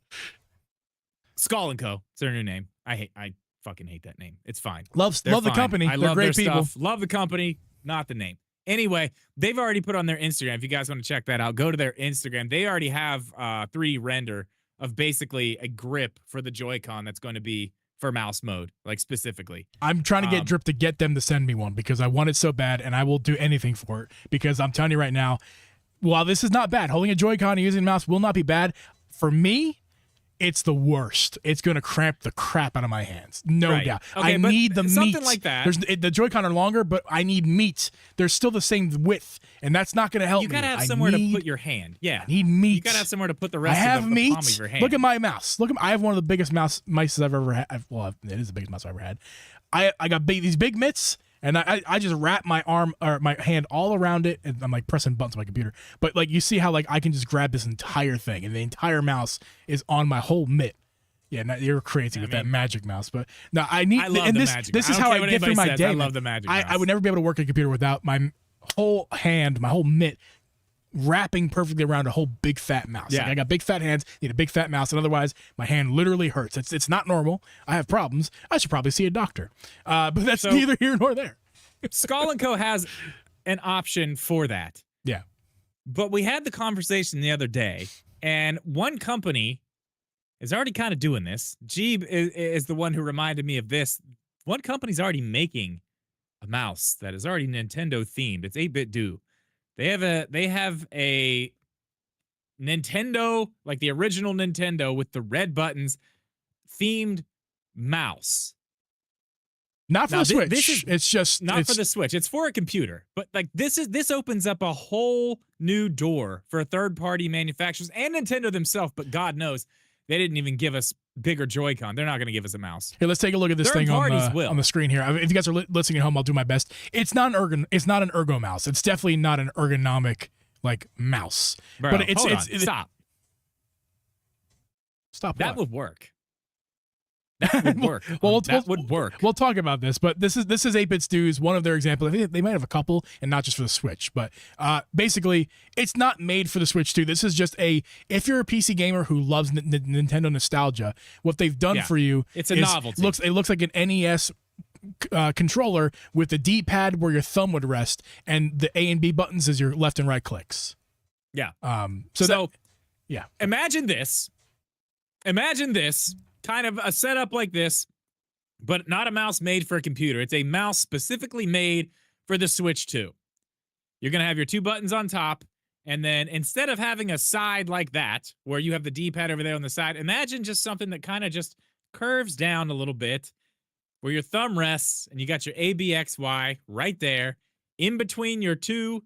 Skull and Co. It's their new name. I fucking hate that name. It's fine. Love They're the fine. company. I They're love great their people. stuff. Love the company, not the name. Anyway, they've already put on their Instagram. If you guys want to check that out, go to their Instagram. They already have 3 render of basically a grip for the Joy-Con that's going to be for mouse mode, like specifically. I'm trying to get Um, Drip to get them to send me one because I want it so bad, and I will do anything for it. Because I'm telling you right now, while this is not bad, holding a Joy-Con and using a mouse will not be bad. For me, it's the worst. It's going to cramp the crap out of my hands. No Right. doubt. Okay, I but need the meat. something like that. The Joy-Con are longer, but I need meat. They're still the same width, and that's not going to help You me. gotta have I somewhere to need- put your hand. Yeah. I need meat. You gotta have somewhere to put the I rest have of the meat. palm of your hand. Look at my mouse. I have one of the biggest mice I've ever had. Well, it is the biggest mouse I've ever had. I got these big mitts, and I just wrap my arm or my hand all around it, and I'm like pressing buttons on my computer. But like you see how like I can just grab this entire thing, and the entire mouse is on my whole mitt. Yeah, now you're crazy with that magic mouse, but no, I need. I love and the this magic this mouse. is I don't how care I what get through anybody my says, day. I man. love the magic mouse. I would never be able to work a computer without my whole hand, my whole mitt wrapping perfectly around a whole big fat mouse. Yeah. Like I got big fat hands, need a big fat mouse, and otherwise my hand literally hurts. It's not normal. I have problems. I should probably see a doctor. But that's So- neither here nor there. Skull and Co. has an option for that. Yeah. But we had the conversation the other day, and one company is already kind of doing this. Jeeb is the one who reminded me of this. One company's already making a mouse that is already Nintendo themed. It's 8BitDo. They have a Nintendo, like the original Nintendo with the red buttons, themed mouse. Not for Now, the Switch. this is it's just Not for the Switch. It's for a computer. But like this opens up a whole new door for third-party manufacturers and Nintendo themselves, but God knows they didn't even give us bigger Joy-Con. They're not going to give us a mouse. Here, let's take a look at this Third thing parties on will. the screen here. If you guys are listening at home, I'll do my best. It's not an ergo mouse. It's definitely not an ergonomic like mouse. Bro, but it's hold it's on. Stop. Stop. That what? would work. That would work. That would work. We'll talk about this, but this is 8-Bit Stew's one of their examples. I think they might have a couple, and not just for the Switch. But basically, it's not made for the Switch 2. This is just if you're a PC gamer who loves Nintendo nostalgia, what they've done for you, it's a is novelty. It looks like an NES controller with the D-pad where your thumb would rest, and the A and B buttons as your left and right clicks. Yeah. Yeah. Imagine this. Kind of a setup like this, but not a mouse made for a computer. It's a mouse specifically made for the Switch 2. You're going to have your two buttons on top, and then instead of having a side like that, where you have the D-pad over there on the side, imagine just something that kind of just curves down a little bit, where your thumb rests, and you got your ABXY right there. In between your two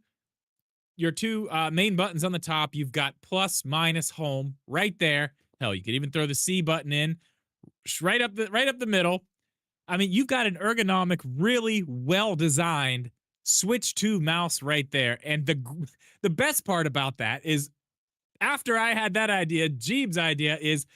main buttons on the top, you've got plus, minus, home right there. Hell, you could even throw the C button in right up the middle. I mean, you've got an ergonomic, really well-designed Switch 2 mouse right there. And the best part about that is after I had that idea, Jeeb's idea is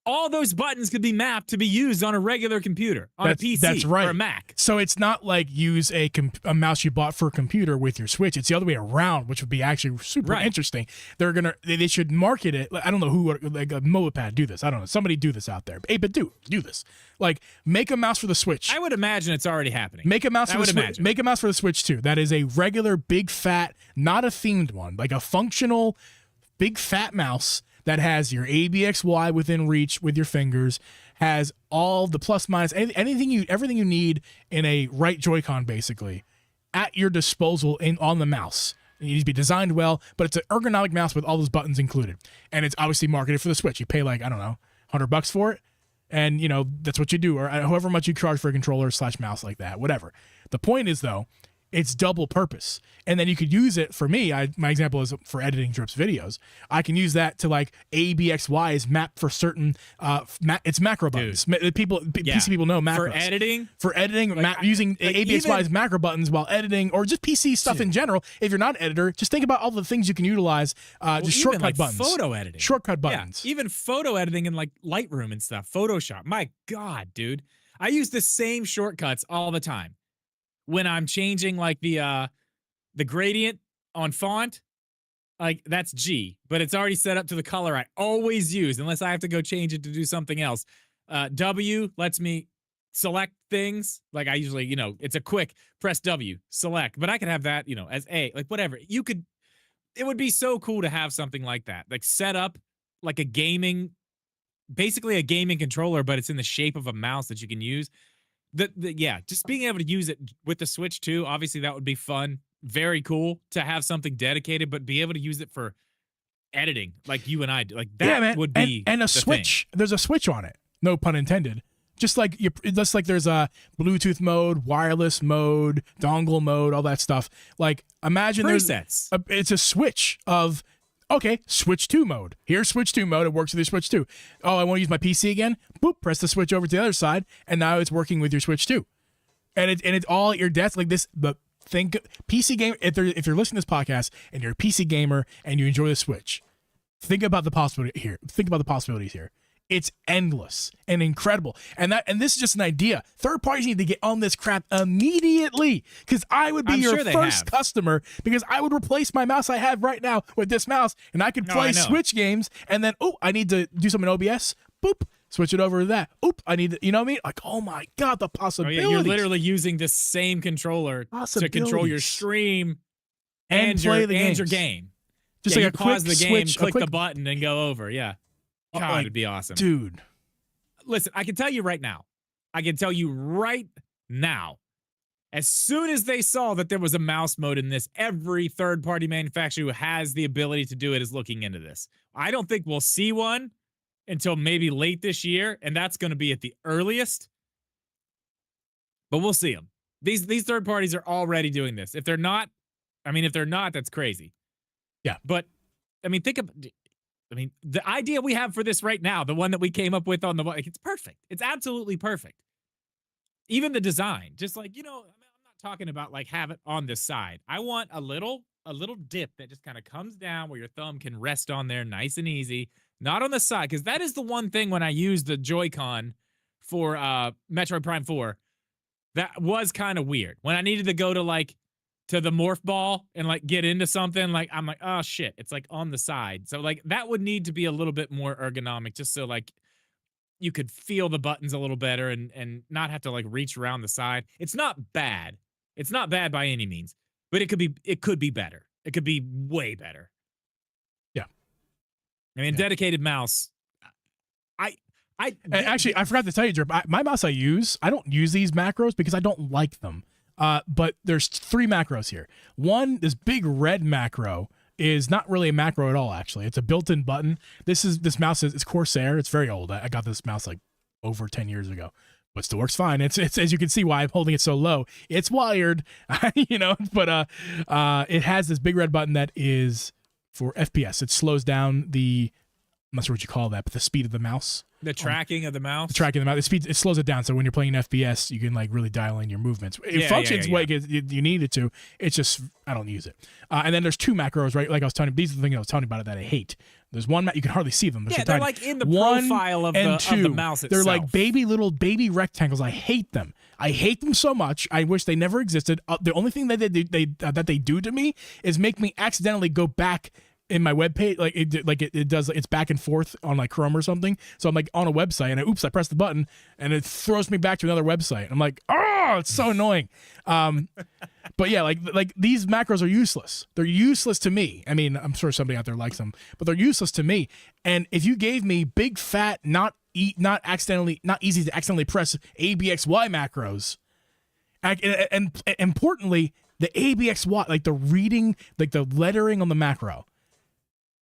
all those buttons could be mapped to be used on a regular computer, on a PC that's right. or a Mac. So it's not like use a mouse you bought for a computer with your Switch. It's the other way around, which would be actually super interesting. They should market it. I don't know who, like a Mobipad do this. I don't know. Somebody do this out there. Hey, but do this. Like make a mouse for the Switch. I would imagine it's already happening. Make a mouse for the Switch. Make a mouse for the Switch too. That is a regular big fat, not a themed one, like a functional big fat mouse that has your ABXY within reach with your fingers, has all the plus minus, everything you need in a right Joy-Con basically at your disposal on the mouse. It needs to be designed well, but it's an ergonomic mouse with all those buttons included. And it's obviously marketed for the Switch. You pay like, I don't know, $100 for it. And, that's what you do, or however much you charge for a controller / mouse like that, whatever. The point is, though, it's double purpose. And then you could use it for me. My example is for editing Drip's videos. I can use that to like ABXY is mapped for certain, it's macro buttons. PC people know macros. For editing, like, using ABXY as macro buttons while editing, or just PC stuff in general. If you're not an editor, just think about all the things you can utilize, just shortcut like buttons. Photo editing. Shortcut buttons. Yeah, even photo editing in like Lightroom and stuff, Photoshop. My God, dude. I use the same shortcuts all the time. When I'm changing like the gradient on font, like that's G, but it's already set up to the color I always use unless I have to go change it to do something else. W lets me select things. Like I usually, it's a quick press W, select, but I could have that, as A, like whatever. It would be so cool to have something like that, like set up like basically a gaming controller, but it's in the shape of a mouse that you can use. Just being able to use it with the Switch too. Obviously, that would be fun. Very cool to have something dedicated, but be able to use it for editing, like you and I do. Like that would be and a Switch. There's a Switch on it. No pun intended. Just like there's a Bluetooth mode, wireless mode, dongle mode, all that stuff. Like imagine presets. It's a Switch of. Okay, Switch 2 mode. Here's Switch 2 mode. It works with your Switch 2. Oh, I want to use my PC again? Boop, press the Switch over to the other side, and now it's working with your Switch 2. And it's all at your desk like this. But think PC game. If you're listening to this podcast and you're a PC gamer and you enjoy the Switch, think about the possibility here. Think about the possibilities here. It's endless and incredible. And this is just an idea. Third parties need to get on this crap immediately, because I would be your first customer, because I would replace my mouse I have right now with this mouse, and I could play Switch games, and then, I need to do something in OBS. Boop. Switch it over to that. I need to, you know what I mean? Like, oh my God, the possibilities. You're literally using the same controller to control your stream and play your game. Just like you a pause quick the game, switch, click the button, and go over. Yeah. God, it'd be awesome. Dude. Listen, I can tell you right now. As soon as they saw that there was a mouse mode in this, every third-party manufacturer who has the ability to do it is looking into this. I don't think we'll see one until maybe late this year, and that's going to be at the earliest. But we'll see them. These third parties are already doing this. If they're not, that's crazy. Yeah. But the idea we have for this right now, the one that we came up with on the, it's perfect. It's absolutely perfect. Even the design, just like, I'm not talking about like have it on the side. I want a little dip that just kind of comes down where your thumb can rest on there nice and easy, not on the side. Because that is the one thing when I used the Joy-Con for Metroid Prime 4, that was kind of weird. When I needed to go to the morph ball and like get into something, like I'm like, oh shit, it's like on the side. So like that would need to be a little bit more ergonomic, just so like you could feel the buttons a little better and not have to like reach around the side. It's not bad. It's not bad by any means, but it could be better. It could be way better. Yeah. Dedicated mouse. Actually, I forgot to tell you, Drip, my mouse I don't use these macros because I don't like them. But there's 3 macros here. One, this big red macro is not really a macro at all, actually. It's a built-in button. This mouse it's Corsair. It's very old. I got this mouse like over 10 years ago, but still works fine. It's as you can see why I'm holding it so low. It's wired, but it has this big red button that is for FPS. It slows down I'm not sure what you call that, but the speed of the mouse. The tracking of the mouse? The tracking of the mouse. It slows it down, so when you're playing FPS, you can like really dial in your movements. It functions like you need it to. It's just, I don't use it. And then there's 2 macros, right? Like I was telling you, these are the things I was telling you about it that I hate. There's one, you can hardly see them. They're like in the profile of the mouse itself. They're like little baby rectangles. I hate them. I hate them so much. I wish they never existed. The only thing that they do to me is make me accidentally go back in my web page, it does. It's back and forth on like Chrome or something. So I'm like on a website and I press the button and it throws me back to another website. I'm like, oh, it's so annoying. But yeah, like these macros are useless. They're useless to me. I mean, I'm sure somebody out there likes them, but they're useless to me. And if you gave me big fat, not easy to accidentally press ABXY macros, and importantly, the ABXY, like the reading, like the lettering on the macro.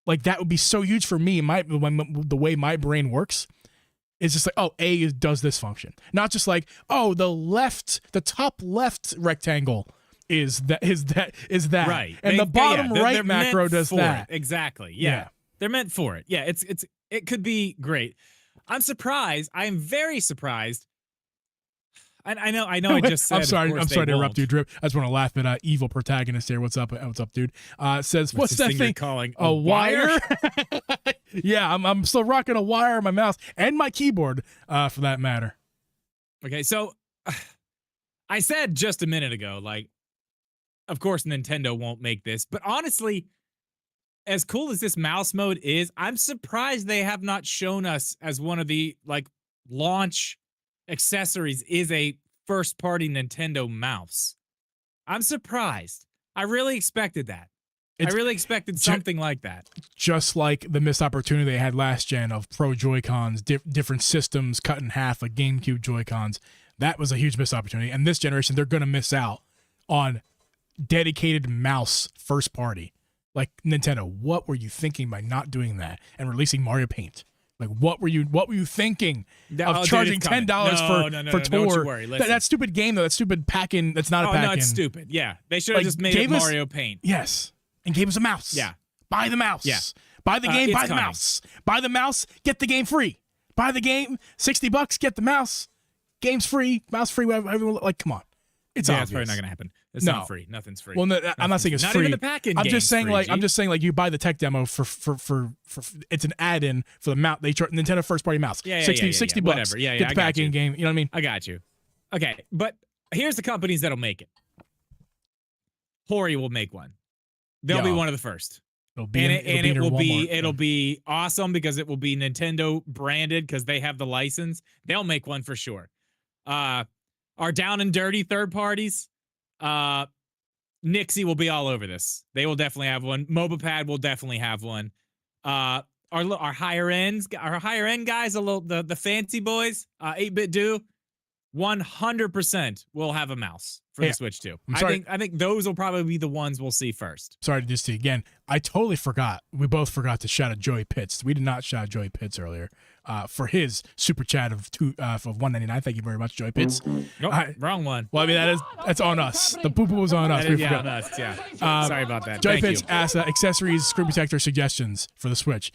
Like that would be so huge for me. The way my brain works is just like, oh, A does this function, not just like, oh, the top left rectangle is that right, and the bottom right macro does that exactly. Yeah, they're meant for it. Yeah, it could be great. I'm surprised. I'm very surprised. I know. I just said. I'm sorry to interrupt you, Drip. I just want to laugh at evil protagonist here. What's up? What's up, dude? Says, what's that thing calling a wire? Yeah, I'm still rocking a wire on my mouse and my keyboard, for that matter. Okay, so I said just a minute ago, like, of course Nintendo won't make this, but honestly, as cool as this mouse mode is, I'm surprised they have not shown us as one of the like launch accessories is a first-party Nintendo mouse. I'm surprised. I really expected that. I really expected something like that. Just like the missed opportunity they had last gen of Pro Joy-Cons, different systems cut in half, like GameCube Joy-Cons. That was a huge missed opportunity. And this generation, they're going to miss out on dedicated mouse first party. Like, Nintendo, what were you thinking by not doing that and releasing Mario Paint? Like, what were you thinking of charging $10 for Tour? Don't you worry. That stupid game, though, that stupid pack-in, that's not a pack-in. No, it's stupid. Yeah. They should have just made it Mario Paint. Yes. And gave us a mouse. Yeah. Buy the mouse. Yeah. Buy the game, buy the mouse. Buy the mouse, get the game free. Buy the game, $60, get the mouse. Game's free, mouse free, whatever. Like, come on. It's obvious. It's probably not going to happen. It's not free. Nothing's free. Well, no, I'm not saying it's not free. Not even the pack-in I'm just saying, free, I'm just saying, like, you buy the tech demo for it's an add-in for the mouse. They charge Nintendo first-party mouse. Yeah, 60 bucks. Whatever. Yeah, get the pack-in game. You know what I mean? I got you. Okay, but here's the companies that'll make it. Hori will make one. They'll be one of the first. It'll be awesome because it will be Nintendo branded because they have the license. They'll make one for sure. Our down and dirty third parties, Nixie will be all over this. They will definitely have one. MobaPad will definitely have one. Our higher end guys, the fancy boys, 8-Bit Do, 100% will have a mouse for Yeah. the Switch 2. I'm sorry. I think those will probably be the ones we'll see first. Sorry to do this to you again. I totally forgot. We both forgot to shout out Joey Pitts. We did not shout out Joey Pitts earlier for his super chat of $1.99. Thank you very much, Joey Pitts. Nope, I- wrong one. Well, I mean that's on us. The poo poo was on us. That We is, yeah, forgot. that's, yeah. Sorry about that. Joey Thank Pitts you. asked accessories, screen protector suggestions for the Switch.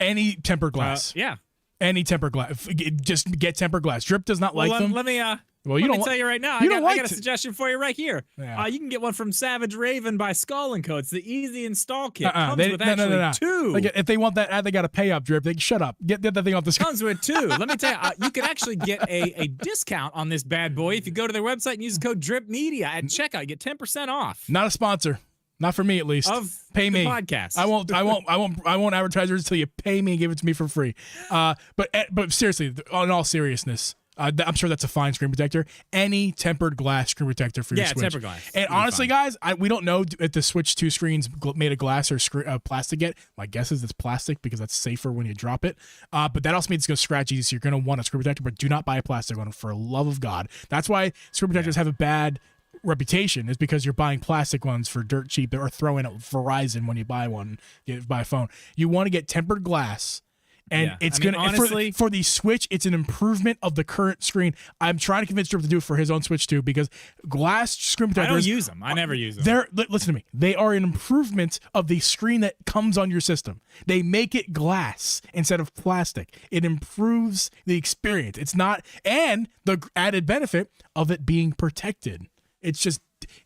Any tempered glass. Yeah. Any tempered glass. Just get tempered glass. Drip does not like them. Let me Well, you let don't me tell you right now. you I don't got like a to- suggestion for you right here. Yeah. You can get one from Savage Raven by Skull & Co. It's the easy install kit. Comes with no. actually two. Like, if they want that ad, they got to pay up. Drip. They can shut up. Get that thing off the screen. Comes with two. Let me tell you, you can actually get a discount on this bad boy if you go to their website and use the code DRIPMedia at checkout. You get 10% off Not a sponsor. Not for me, at least. of Pay the me. podcast. I won't advertise yours until you pay me and give it to me for free. But seriously, in all seriousness, I'm sure that's a fine screen protector. Any tempered glass screen protector for your Yeah, Switch. tempered glass. And It'll be honestly, fine. guys, we don't know if the Switch 2 screens made of glass or plastic yet. My guess is it's plastic because that's safer when you drop it. But that also means it's going to scratch easy, so you're going to want a screen protector, but do not buy a plastic one for love of God. That's why screen protectors have a bad reputation, is because you're buying plastic ones for dirt cheap or throwing at Verizon when you buy a phone. You want to get tempered glass. And Yeah. it's I mean, gonna honestly- for the Switch, it's an improvement of the current screen. I'm trying to convince Drip to do it for his own Switch too, because glass screen I don't protectors. use them. I never use them. Listen to me. They are an improvement of the screen that comes on your system. They make it glass instead of plastic. It improves the experience. It's not, and the added benefit of it being protected. It's just,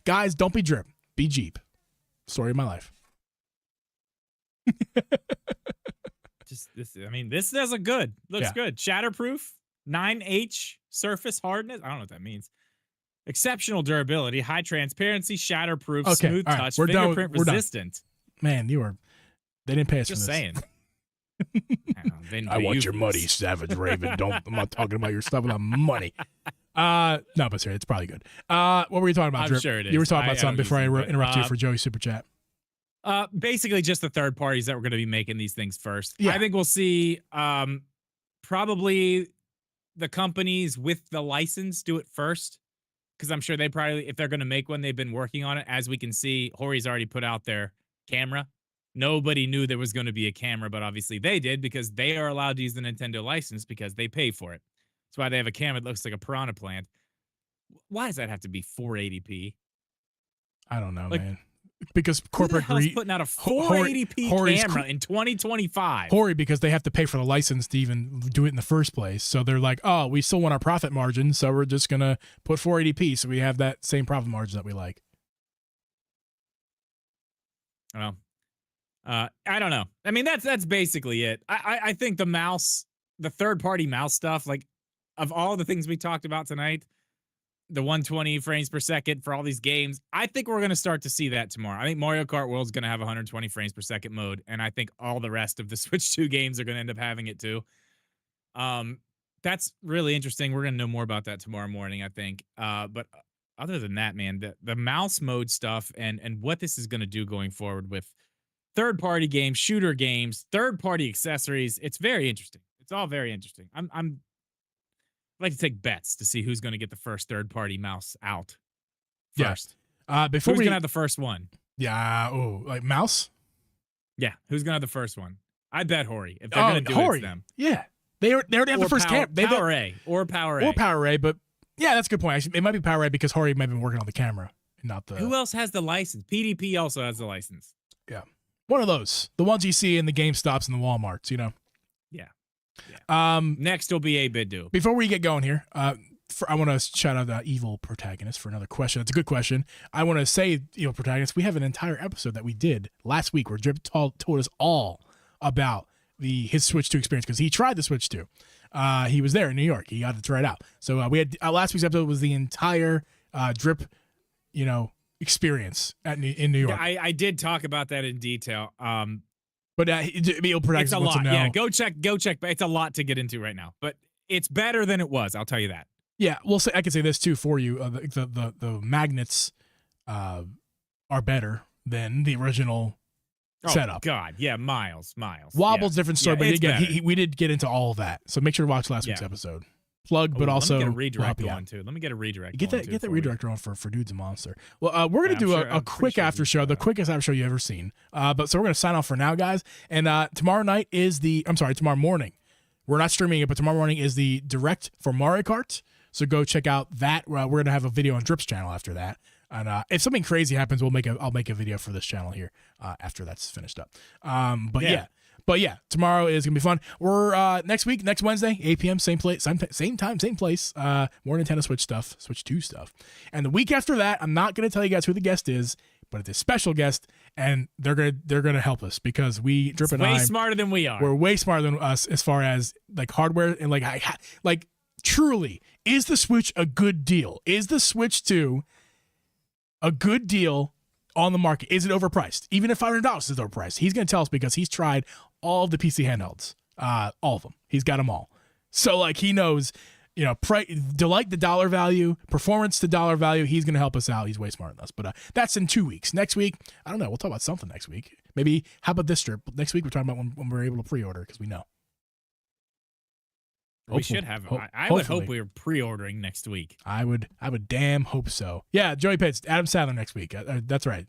guys, don't be Drip. Be Jeep. Story of my life. This does a good. Looks Yeah. good. Shatterproof, 9H surface hardness. I don't know what that means. Exceptional durability, high transparency, shatterproof, Okay, smooth all right, touch, we're done with- fingerprint we're done. resistant. Man, they didn't pay us Just for this. saying. I want your money, Savage Raven. I'm not talking about your stuff without money. No, but seriously, it's probably good. What were you talking about, I'm Drip? sure it You were is. talking I about something don't before I use it, but, interrupt you for Joey Super Chat. Basically just the third parties that were going to be making these things first. Yeah. I think we'll see probably the companies with the license do it first, because I'm sure they probably, if they're going to make one, they've been working on it. As we can see, Hori's already put out their camera. Nobody knew there was going to be a camera, but obviously they did, because they are allowed to use the Nintendo license because they pay for it. That's why they have a camera that looks like a piranha plant. Why does that have to be 480p? I don't know, Like, man. Because Who the corporate hell's greed. putting out a Hori- 480p Hori's camera in 2025? Hori, because they have to pay for the license to even do it in the first place. So they're like, oh, we still want our profit margin, so we're just going to put 480p so we have that same profit margin that we like. Well, I don't know. I mean, that's basically it. I think the mouse, the third-party mouse stuff, like, of all the things we talked about tonight, the 120 frames per second for all these games, I think we're going to start to see that tomorrow. I think Mario Kart World's going to have 120 frames per second mode, and I think all the rest of the Switch 2 games are going to end up having it too. That's really interesting. We're going to know more about that tomorrow morning, I think. But other than that, man, the mouse mode stuff and what this is going to do going forward with third-party games, shooter games, third-party accessories, it's very interesting. It's all very interesting. I'd like to take bets to see who's going to get the first third-party mouse out Yeah. first. Before Who's we, going to have the first one? yeah, like mouse. Yeah, who's going to have the first one? I bet Hori. If they're going to do it, Hori. it's them. Yeah, they already have the first camera. Power A. Or Power A. Or Power A, but yeah, that's a good point. Actually, it might be Power A because Hori might have been working on the camera, not the. Who else has the license? PDP also has the license. One of those, the ones you see in the GameStops and the WalMarts, you know. Yeah. Next, Next will be Abidu. before we get going here, I want to shout out the Evil Protagonist for another question. It's a good question. I want to say, Evil Protagonist, we have an entire episode that we did last week where Drip told us all about his Switch 2 experience because he tried the Switch 2. He was there in New York. He got to try it out. So we had last week's episode was the entire Drip, experience in New York. Yeah, I did talk about that in detail. But Evil Protagonist It's a wants lot. to know. Yeah, go check. But it's a lot to get into right now. But it's better than it was. I'll tell you that. Yeah, we'll say I can say this too for you. The magnets are better than the original setup. God, yeah, miles. Wobble's different story, Yeah, but it's again, better. we did get into all of that. So make sure to watch last week's Yeah. episode. plug, but Ooh, also let me get a will redirect help you going out. too. Let me get a redirect. Get going that too get that for you. redirector on for Dudes and Monster. Well, we're gonna Yeah, do I'm a pretty quick sure after you show, said the that. quickest after show you ever seen. But so we're gonna sign off for now, guys. And tomorrow morning. We're not streaming it, but tomorrow morning is the direct for Mario Kart. So go check out that. We're gonna have a video on Drip's channel after that. And if something crazy happens, I'll make a video for this channel here after that's finished up. But yeah, tomorrow is gonna be fun. We're next Wednesday, 8 p.m. same place, same time, same place. More Nintendo Switch stuff, Switch 2 stuff. And the week after that, I'm not gonna tell you guys who the guest is, but it's a special guest, and they're gonna help us because Drip and Way I smarter than we are. we're way smarter than us as far as like hardware and like truly, is the Switch a good deal? Is the Switch 2 a good deal on the market? Is it overpriced? Even if $500 is overpriced, he's going to tell us because he's tried all of the PC handhelds, all of them. He's got them all. So like he knows, delight the dollar value, performance to dollar value. He's going to help us out. He's way smarter than us. But that's in 2 weeks. Next week, I don't know. We'll talk about something next week. Maybe how about this Drip? Next week we're talking about when we're able to pre-order because we know. We should have. I would hope we were pre-ordering next week. I would damn hope so. Yeah, Joey Pitts, Adam Sandler next week. That's right.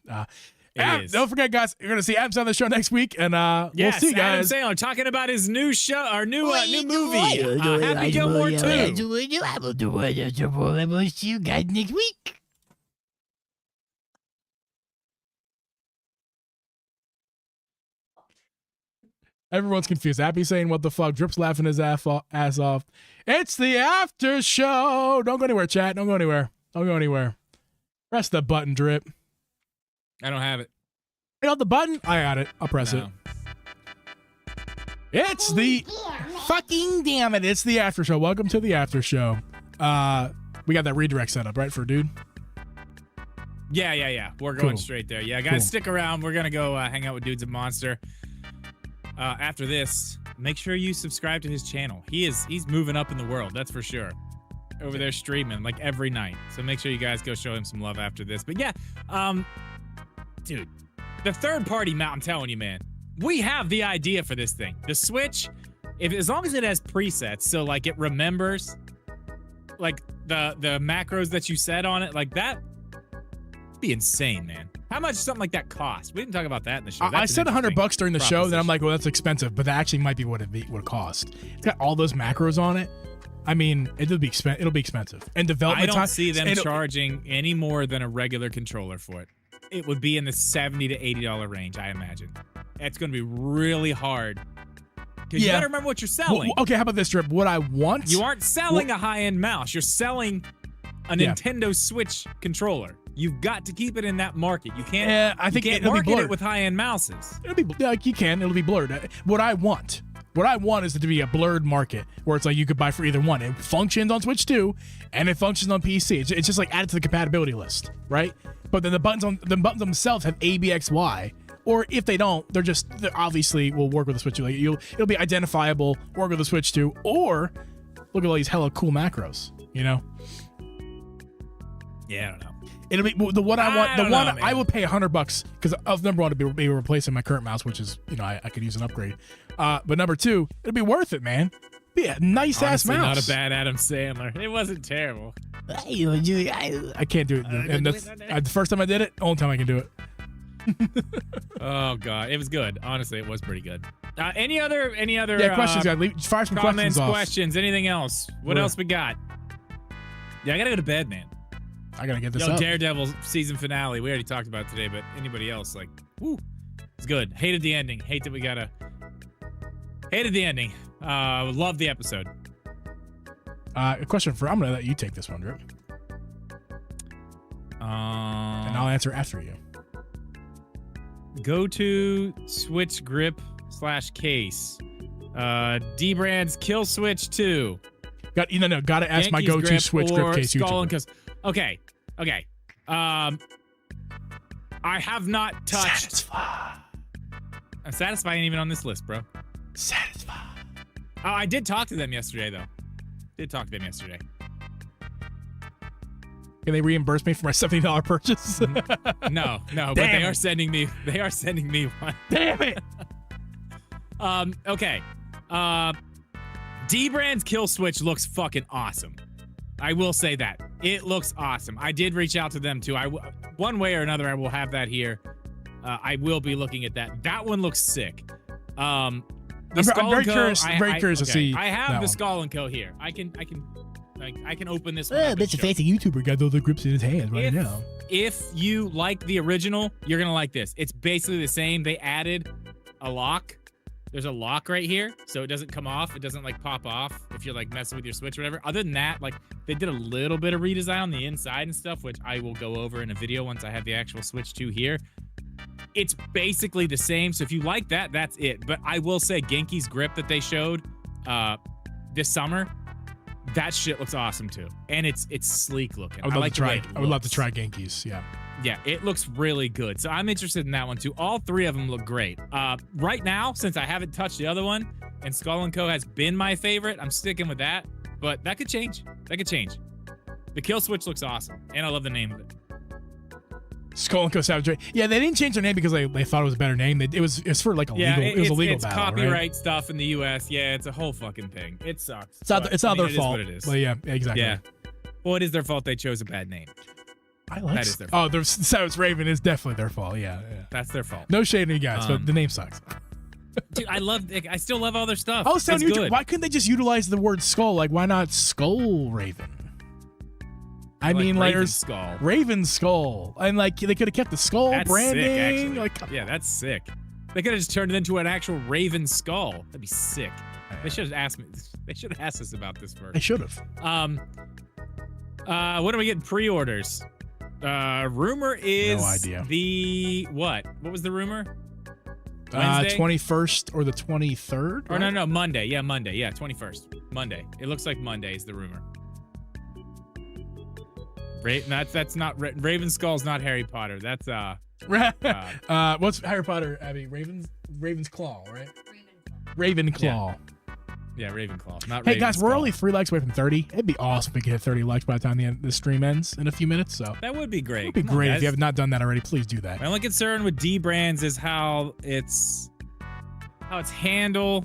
Is. Don't forget, guys, you're gonna see Adam Sandler show next week, and we'll see you guys. Adam Sandler talking about his new show, our new movie, Happy Gilmore 2. I will see you guys next week. Everyone's confused. Happy saying what the fuck. Drip's laughing his ass off. It's the after show. Don't go anywhere, chat. Don't go anywhere. Don't go anywhere. Press the button, Drip. I don't have it. You got the button? I got it. I'll press it. It's the fucking damn it. It's the after show. Welcome to the after show. We got that redirect set up, right, for Dude? Yeah. We're going Cool. straight there. Yeah, guys, stick around. We're gonna go hang out with Dudes and Monster. After this, make sure you subscribe to his channel. He's moving up in the world, that's for sure. Over there streaming like every night. So make sure you guys go show him some love after this. But yeah, dude, the third party mount, I'm telling you, man, we have the idea for this thing. The Switch, as long as it has presets, so like it remembers like the macros that you set on it, like that would be insane, man. How much something like that cost? We didn't talk about that in the show. I said $100 during the show, then I'm proposition. like, well, that's expensive, but that actually might be what it cost. It's got all those macros on it. I mean, it'll be expensive. And development I time. don't see them and- charging any more than a regular controller for it. It would be in the $70 to $80 range, I imagine. It's going to be really hard. Because you Yeah. got to remember what you're selling. Well, okay, how about this, Drip? What I want. You aren't selling a high-end mouse. You're selling a Yeah. Nintendo Switch controller. You've got to keep it in that market. You can't. Yeah, I think you can't it'll be market blurred. it with high-end mouses. It'll be like you can. It'll be blurred. What I want is it to be a blurred market where it's like you could buy for either one. It functions on Switch 2, and it functions on PC. It's just like added to the compatibility list, right? But then the buttons themselves have A, B, X, Y. Or if they don't, they obviously will work with the Switch 2. Like it'll be identifiable, work with the Switch 2, or look at all these hella cool macros. Yeah, I don't know. It'll be the one I want. I The don't one know, man. I would pay $100 because of number one to be replacing my current mouse, which is I could use an upgrade. But number two, it'd be worth it, man. Be a nice ass Honestly, mouse. not a bad Adam Sandler. It wasn't terrible. I can't do it, and that's the first time I did it. Only time I can do it. Oh god, it was good. Honestly, it was pretty good. Any other Questions, guys. Fire some comments, questions off. questions, anything else? What Where? else we got? Yeah, I gotta go to bed, man. I gotta get this Yo, up. Daredevil season finale. We already talked about it today, but anybody else, like, woo, it's good. Hated the ending. Hated the ending. Love the episode. A question I'm gonna let you take this one, Drip, and I'll answer after you. Go to Switch Grip /case. D-Brand's Kill Switch 2. Gotta ask my Yankees go-to grip Switch or grip case Skull and YouTuber. Okay. I have not touched. Satisfy ain't even on this list, bro. Satisfy. Oh, I did talk to them yesterday, though. Can they reimburse me for my $70 purchase? No, but Damn they it. are sending me. They are sending me one. Damn it! Okay. Dbrand's kill switch looks fucking awesome. I will say that. It looks awesome. I did reach out to them too. One way or another, I will have that here. I will be looking at that. That one looks sick. I'm very curious to see. I have that the one. Skull and Co here. I can open this one. Oh, up and bitch, a show. fancy YouTuber got all the grips in his hands right now. If you like the original, you're gonna like this. It's basically the same. They added a lock. There's a lock right here, so it doesn't come off. It doesn't like pop off if you're like messing with your Switch or whatever. Other than that, like they did a little bit of redesign on the inside and stuff, which I will go over in a video once I have the actual Switch 2 here. It's basically the same. So if you like that, that's it. But I will say Genki's grip that they showed this summer, that shit looks awesome too. And it's sleek looking. I would love to try Genki's. Yeah. Yeah, it looks really good. So I'm interested in that one too. All three of them look great. Right now, since I haven't touched the other one, and Skull & Co. has been my favorite, I'm sticking with that. But that could change. That could change. The kill switch looks awesome, and I love the name of it. Skull & Co. Savage Raven. Yeah, they didn't change their name because they thought it was a better name. It was for like a legal it's battle, copyright right? stuff in the U.S. Yeah, it's a whole fucking thing. It sucks. It's not their fault. It is what it is. But yeah, exactly. Yeah. Well, it is their fault they chose a bad name. I like That is their fault. their Savage Raven is definitely their fault. Yeah. That's their fault. No shade to you guys, but the name sucks. Dude, I still love all their stuff. I was telling It's you, good. why couldn't they just utilize the word skull? Like, why not Skull Raven? I mean, like, Raven Skull. Raven Skull, and like they could have kept the skull That's branding. sick, actually. Like, Yeah, that's sick. They could have just turned it into an actual Raven Skull. That'd be sick. They should have asked me. They should have asked us about this they first. should have. When are we getting pre-orders? Rumor is No idea. the what? What was the rumor? Wednesday? 21st or the 23rd? Or no, Monday. Yeah, Monday. Yeah, 21st. Monday. It looks like Monday is the rumor. That's not Raven Skull's not Harry Potter. That's What's Harry Potter, Abby? Raven's Claw, right? Ravenclaw. yeah, Ravenclaw. Not Hey Raven guys, we're Skull. only 3 likes away from 30. It'd be awesome if we could hit 30 likes by the time the stream ends in a few minutes. So That would be great. it'd be Come on, great if guys. you have not done that already. Please do that. My only concern with Dbrands is how it's handle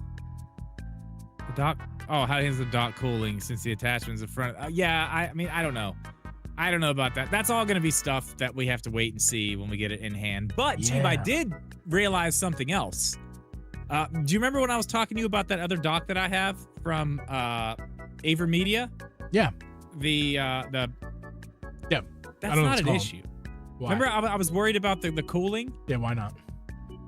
the dock. Oh, how it handles the dock cooling since the attachment's in front. I mean, I don't know. I don't know about that. That's all going to be stuff that we have to wait and see when we get it in hand. But Chief, I Yeah. did realize something else. Do you remember when I was talking to you about that other dock that I have from AverMedia? Yeah. Yeah. That's I don't know what not it's an called. issue. Why? Remember, I was worried about the cooling? Yeah, why not?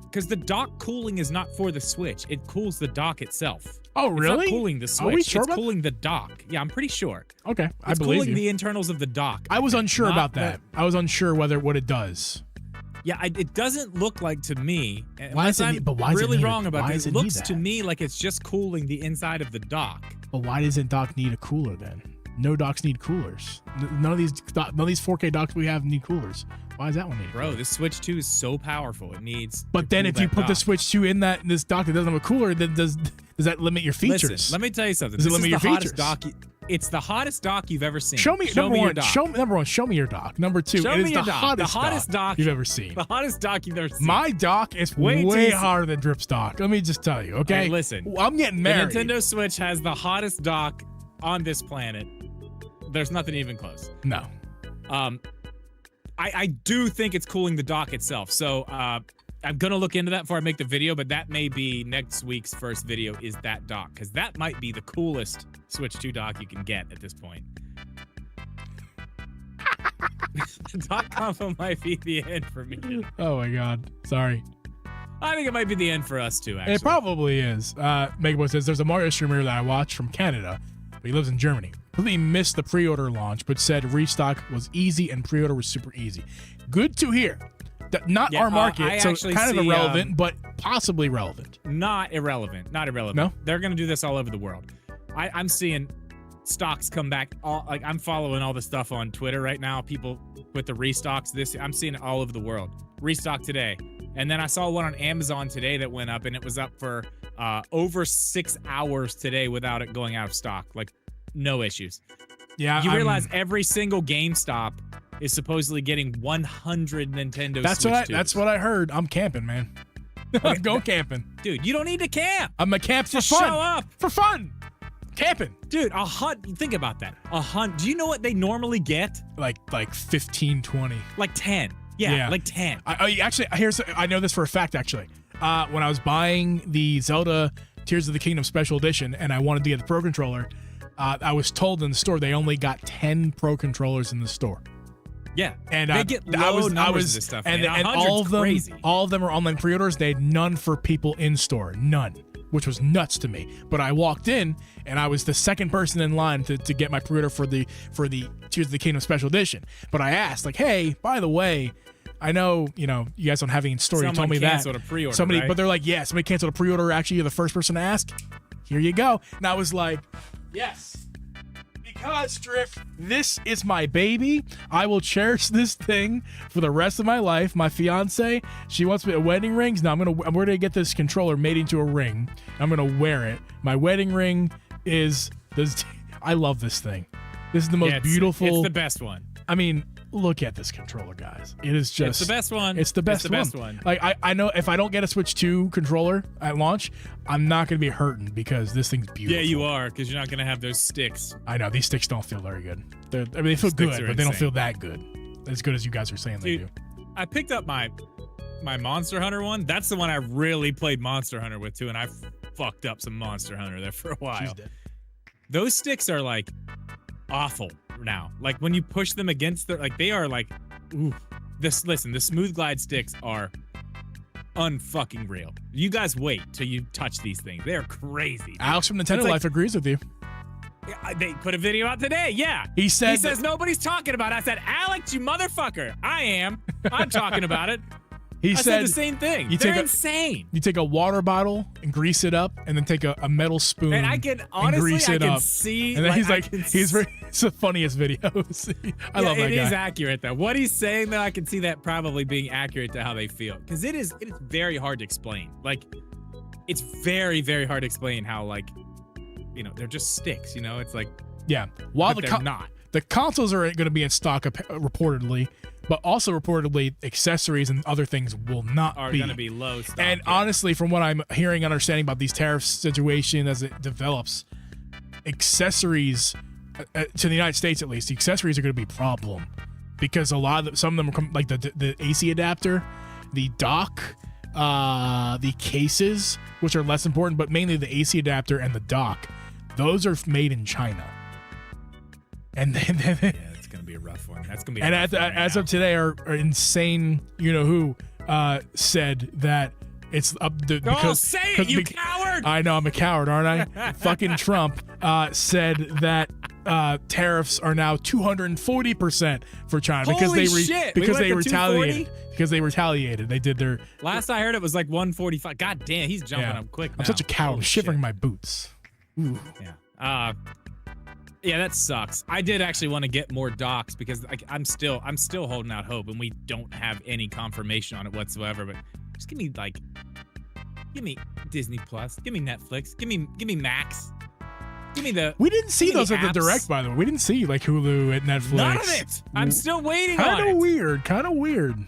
Because the dock cooling is not for the Switch. It cools the dock itself. Oh, It's really? not cooling the Switch. Are we sure it's about cooling the dock. Yeah, I'm pretty sure. Okay, I It's believe cooling you. the internals of the dock. I was unsure Not about the- that. I was unsure what it does. Yeah, it doesn't look like to me. Why Unless does it I'm need- but why does it really need a- wrong about why this. does It it need looks to that? me like it's just cooling the inside of the dock. But why doesn't dock need a cooler then? No docks need coolers. None of these 4K docks we have need coolers. Why is that one needed? Bro, this Switch 2 is so powerful. It needs. But to then cool if you that put the dock. Switch 2 in this dock that doesn't have a cooler, then does that limit your features? Listen, let me tell you something. Does it This is limit the your hottest features? dock. It's the hottest dock you've ever seen. Show me number your one. dock. Number one. Show me your dock. Number 2. Show it me is your the dock. The hottest, hottest dock you've ever seen. The hottest dock you've ever seen. My dock is Way way too- hotter than Drip's dock. Let me just tell you. Okay. Hey, listen. I'm getting The married. Nintendo Switch has the hottest dock on this planet. There's nothing even close. No. I do think it's cooling the dock itself. So I'm gonna look into that before I make the video, but that may be next week's first video is that dock, because that might be the coolest Switch 2 dock you can get at this point. The dock combo might be the end for me. Oh my God. Sorry. I think it might be the end for us too, actually. It probably is. Megaboy says there's a Mario streamer that I watch from Canada, but he lives in Germany. Completely missed the pre-order launch, but said restock was easy and pre-order was super easy. Good to hear. Not Yeah, our I market, so actually kind of see, irrelevant, but possibly relevant. Not irrelevant. Not irrelevant. No? They're gonna do this all over the world. I'm seeing stocks come back. I'm following all the stuff on Twitter right now. People with the restocks. I'm seeing it all over the world. Restock today, and then I saw one on Amazon today that went up, and it was up for over 6 hours today without it going out of stock. Like no issues. Yeah, You realize every single GameStop is supposedly getting 100 Nintendo Switch 2s. that's what I heard. I'm camping, man. I'm going camping. Dude, you don't need to camp. I'm a camp for Just fun. show up. For fun. camping. Dude, think about that. Do you know what they normally get? Like 15, 20. Like 10. Yeah, like 10. I know this for a fact, actually. When I was buying the Zelda Tears of the Kingdom Special Edition and I wanted to get the Pro Controller, I was told in the store they only got 10 Pro Controllers in the store. Yeah, and they get low numbers of this stuff, and all of them, crazy. All of them are online pre-orders. They had none for people in store, none, which was nuts to me. But I walked in, and I was the second person in line to get my pre-order for the Tears of the Kingdom Special Edition. But I asked, like, hey, by the way, I know you guys don't have any in store. You told me that a pre-order, somebody, right? But they're like, yeah, somebody canceled a pre-order. Actually, you're the first person to ask. Here you go. And I was like, yes. Because, Drip, this is my baby. I will cherish this thing for the rest of my life. My fiance, she wants me wedding rings. Now we're gonna get this controller made into a ring. I'm gonna wear it. My wedding ring is this. I love this thing. This is the most beautiful. It's the best one. I mean, look at this controller, guys. It is just. It's the best one. It's the best one. Like I know if I don't get a Switch 2 controller at launch, I'm not going to be hurting because this thing's beautiful. Yeah, you are, because you're not going to have those sticks. I know these sticks don't feel very good. They feel good, but they don't feel that good. As good as you guys are saying they do. I picked up my Monster Hunter one. That's the one I really played Monster Hunter with too, and I fucked up some Monster Hunter there for a while. She's dead. Those sticks are like awful now. Like when you push them against they are like, ooh. The Smooth Glide sticks are unfucking real. You guys wait till you touch these things. They're crazy. Dude. Alex from Nintendo Life agrees with you. They put a video out today. Yeah. He says nobody's talking about it. I said, Alex, you motherfucker. I am. I'm talking about it. He said the same thing. They're insane. You take a water bottle and grease it up, and then take a metal spoon and I can honestly, grease it I can up. see. And then it's the funniest videos. I love that guy. It is accurate though. What he's saying though, I can see that probably being accurate to how they feel, because it is very hard to explain. Like, it's very, very hard to explain how, like, they're just sticks. It's like, yeah. While they're not. The consoles are going to be in stock reportedly, but also reportedly accessories and other things will not are going to be low stock. And honestly, from what I'm hearing and understanding about these tariff situation as it develops, accessories to the United States at least, the accessories are going to be a problem because some of them are like the AC adapter, the dock, the cases, which are less important, but mainly the AC adapter and the dock. Those are made in China. And then it's gonna be a rough one. That's gonna be. And as of today, our insane, who said that it's up to because. Say it, you coward! I know I'm a coward, aren't I? Fucking Trump said that tariffs are now 240% for China because they retaliated. Because they retaliated, they did their. Last I heard, it was like 145. God damn, he's jumping up quick. I'm such a coward. I'm shivering my boots. Ooh. Yeah. Yeah, that sucks. I did actually want to get more docks because I'm still holding out hope, and we don't have any confirmation on it whatsoever. But just give me Disney Plus, give me Netflix, give me Max, give me the. We didn't see those at the apps. Direct, by the way. We didn't see like Hulu at Netflix. None of it. I'm still waiting on it. Kind of weird.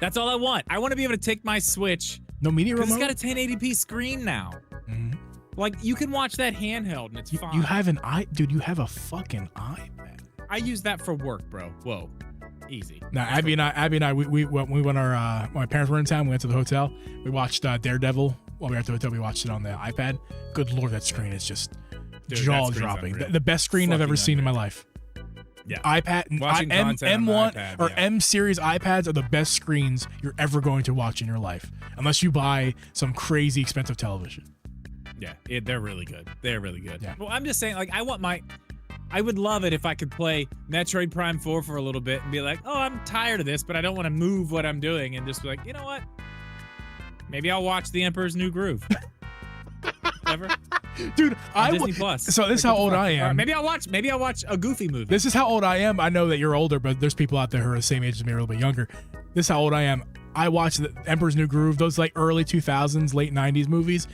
That's all I want. I want to be able to take my Switch. No media remote. It's got a 1080p screen now. Mm-hmm. Like, you can watch that handheld and it's fine. You have dude, you have a fucking iPad. I use that for work, bro. Whoa. Easy. Now, Abby and I, we went my parents were in town, we went to the hotel. We watched Daredevil while we were at the hotel. We watched it on the iPad. Good Lord, that screen is just jaw-dropping. The best screen I've ever seen in my life. Yeah. iPad, Watching M1 iPad, or M series iPads are the best screens you're ever going to watch in your life, unless you buy some crazy expensive television. Yeah, they're really good. They're really good. Yeah. Well, I'm just saying, like, I would love it if I could play Metroid Prime 4 for a little bit and be like, oh, I'm tired of this, but I don't want to move what I'm doing, and just be like, you know what? Maybe I'll watch The Emperor's New Groove. Ever? Dude, Disney Plus. So this is how old I am. Or maybe I'll watch a Goofy movie. This is how old I am. I know that you're older, but there's people out there who are the same age as me, or a little bit younger. This is how old I am. I watched The Emperor's New Groove, those like early 2000s, late 90s movies.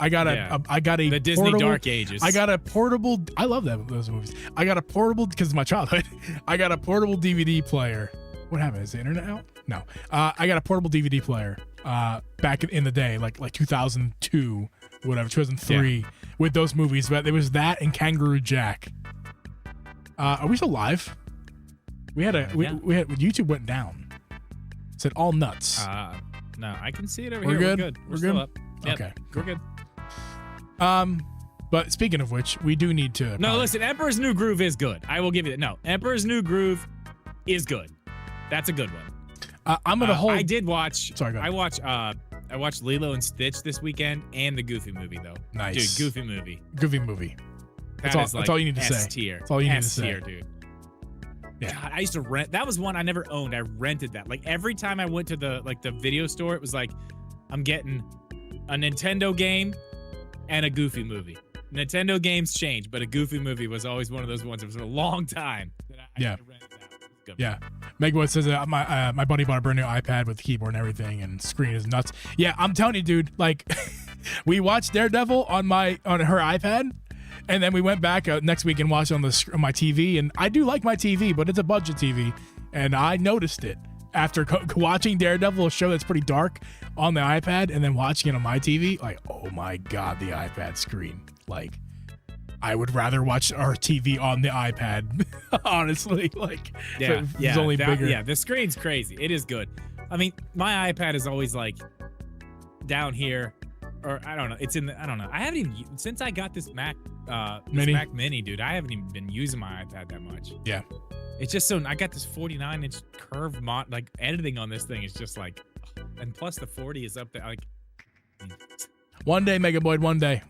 I got the Disney Dark Ages. I got a portable. I love those movies. I got a portable because of my childhood. I got a portable DVD player. What happened? Is the internet out? No. I got a portable DVD player back in the day, like 2002, whatever, 2003, with those movies, but there was that and Kangaroo Jack. Are we still live? We had YouTube went down. It said all nuts. No, I can see it over We're here. good? We're We're still good? up. Yep, Okay. We're good. But speaking of which, we do need to. No, listen, Emperor's New Groove is good. I will give you that. No, Emperor's New Groove is good. That's a good one. I'm gonna hold. I did watch. Sorry, go ahead. I watched Lilo and Stitch this weekend and the Goofy movie though. Nice. Dude, Goofy movie. Goofy movie. That That's is all you need to say. S-tier. That's all you need to S-tier, say. dude. Yeah. God, I used to rent. That was one I never owned. I rented that. Like every time I went to the video store, it was like, I'm getting a Nintendo game and a Goofy movie. Nintendo games change, but a Goofy movie was always one of those ones. It was a long time that I Yeah. had to rent that. It was good. Yeah. Megwood says my buddy bought a brand new iPad with keyboard and everything, and screen is nuts. Yeah, I'm telling you, dude. Like, we watched Daredevil on her iPad, and then we went back next week and watched it on my TV. And I do like my TV, but it's a budget TV, and I noticed it after watching Daredevil, a show that's pretty dark, on the iPad, and then watching it on my TV. Like, oh my god, the iPad screen. Like, I would rather watch our TV on the iPad, honestly. Like, Yeah, it's only bigger. Yeah, the screen's crazy. It is good. I mean, my iPad is always like down here, or I don't know. It's in the, I don't know. I haven't even since I got this Mac Mini? Mac Mini, dude. I haven't even been using my iPad that much. Yeah. It's just so I got this 49-inch curved like editing on this thing is just like, and plus the 40 is up there. Like, One day, Mega Boyd, one day.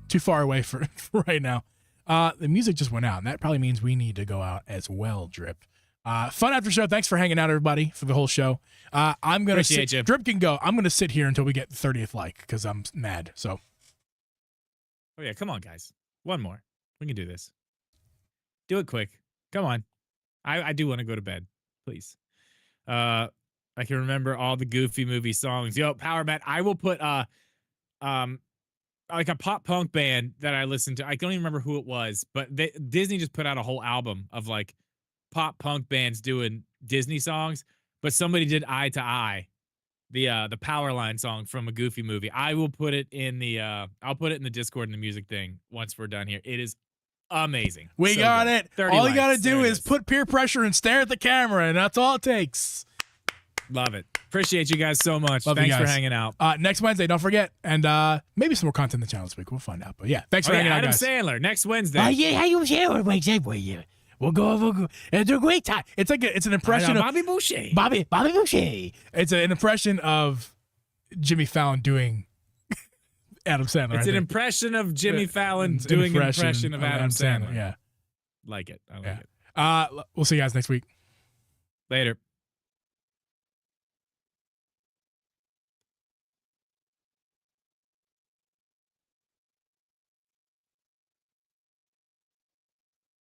Too far away for right now. The music just went out, and that probably means we need to go out as well, Drip. Fun after show. Thanks for hanging out, everybody, for the whole show. I'm going to Appreciate you. Drip can go. I'm going to sit here until we get the 30th like, because I'm mad. So, oh yeah, come on, guys. One more. We can do this. Do it quick. Come on. I do want to go to bed. Please. I can remember all the Goofy movie songs. Yo, Power Matt, I will put like a pop punk band that I listened to. I don't even remember who it was, but Disney just put out a whole album of like pop punk bands doing Disney songs. But somebody did Eye to Eye, the Powerline song from a Goofy movie. I will put it in the I'll put it in the Discord and the music thing once we're done here. It is amazing. we So got good. it. 30 All you got to likes. do There it is put peer pressure and stare at the camera, and that's all it takes. Love it. Appreciate you guys so much. Love you Thanks for guys. hanging out. Next Wednesday, don't forget. And maybe some more content in the channel this week. We'll find out. But yeah, thanks for hanging out, Adam guys. Sandler next Wednesday. Yeah, how you say it? We'll go. It's a great time. It's like it's an impression of Bobby Boucher. Bobby Boucher. it's an impression of Jimmy Fallon doing Adam Sandler. It's I an think. impression of Jimmy Fallon It's an doing an impression of Adam Sandler. Yeah. Like it. I like Yeah. it. We'll see you guys next week. Later.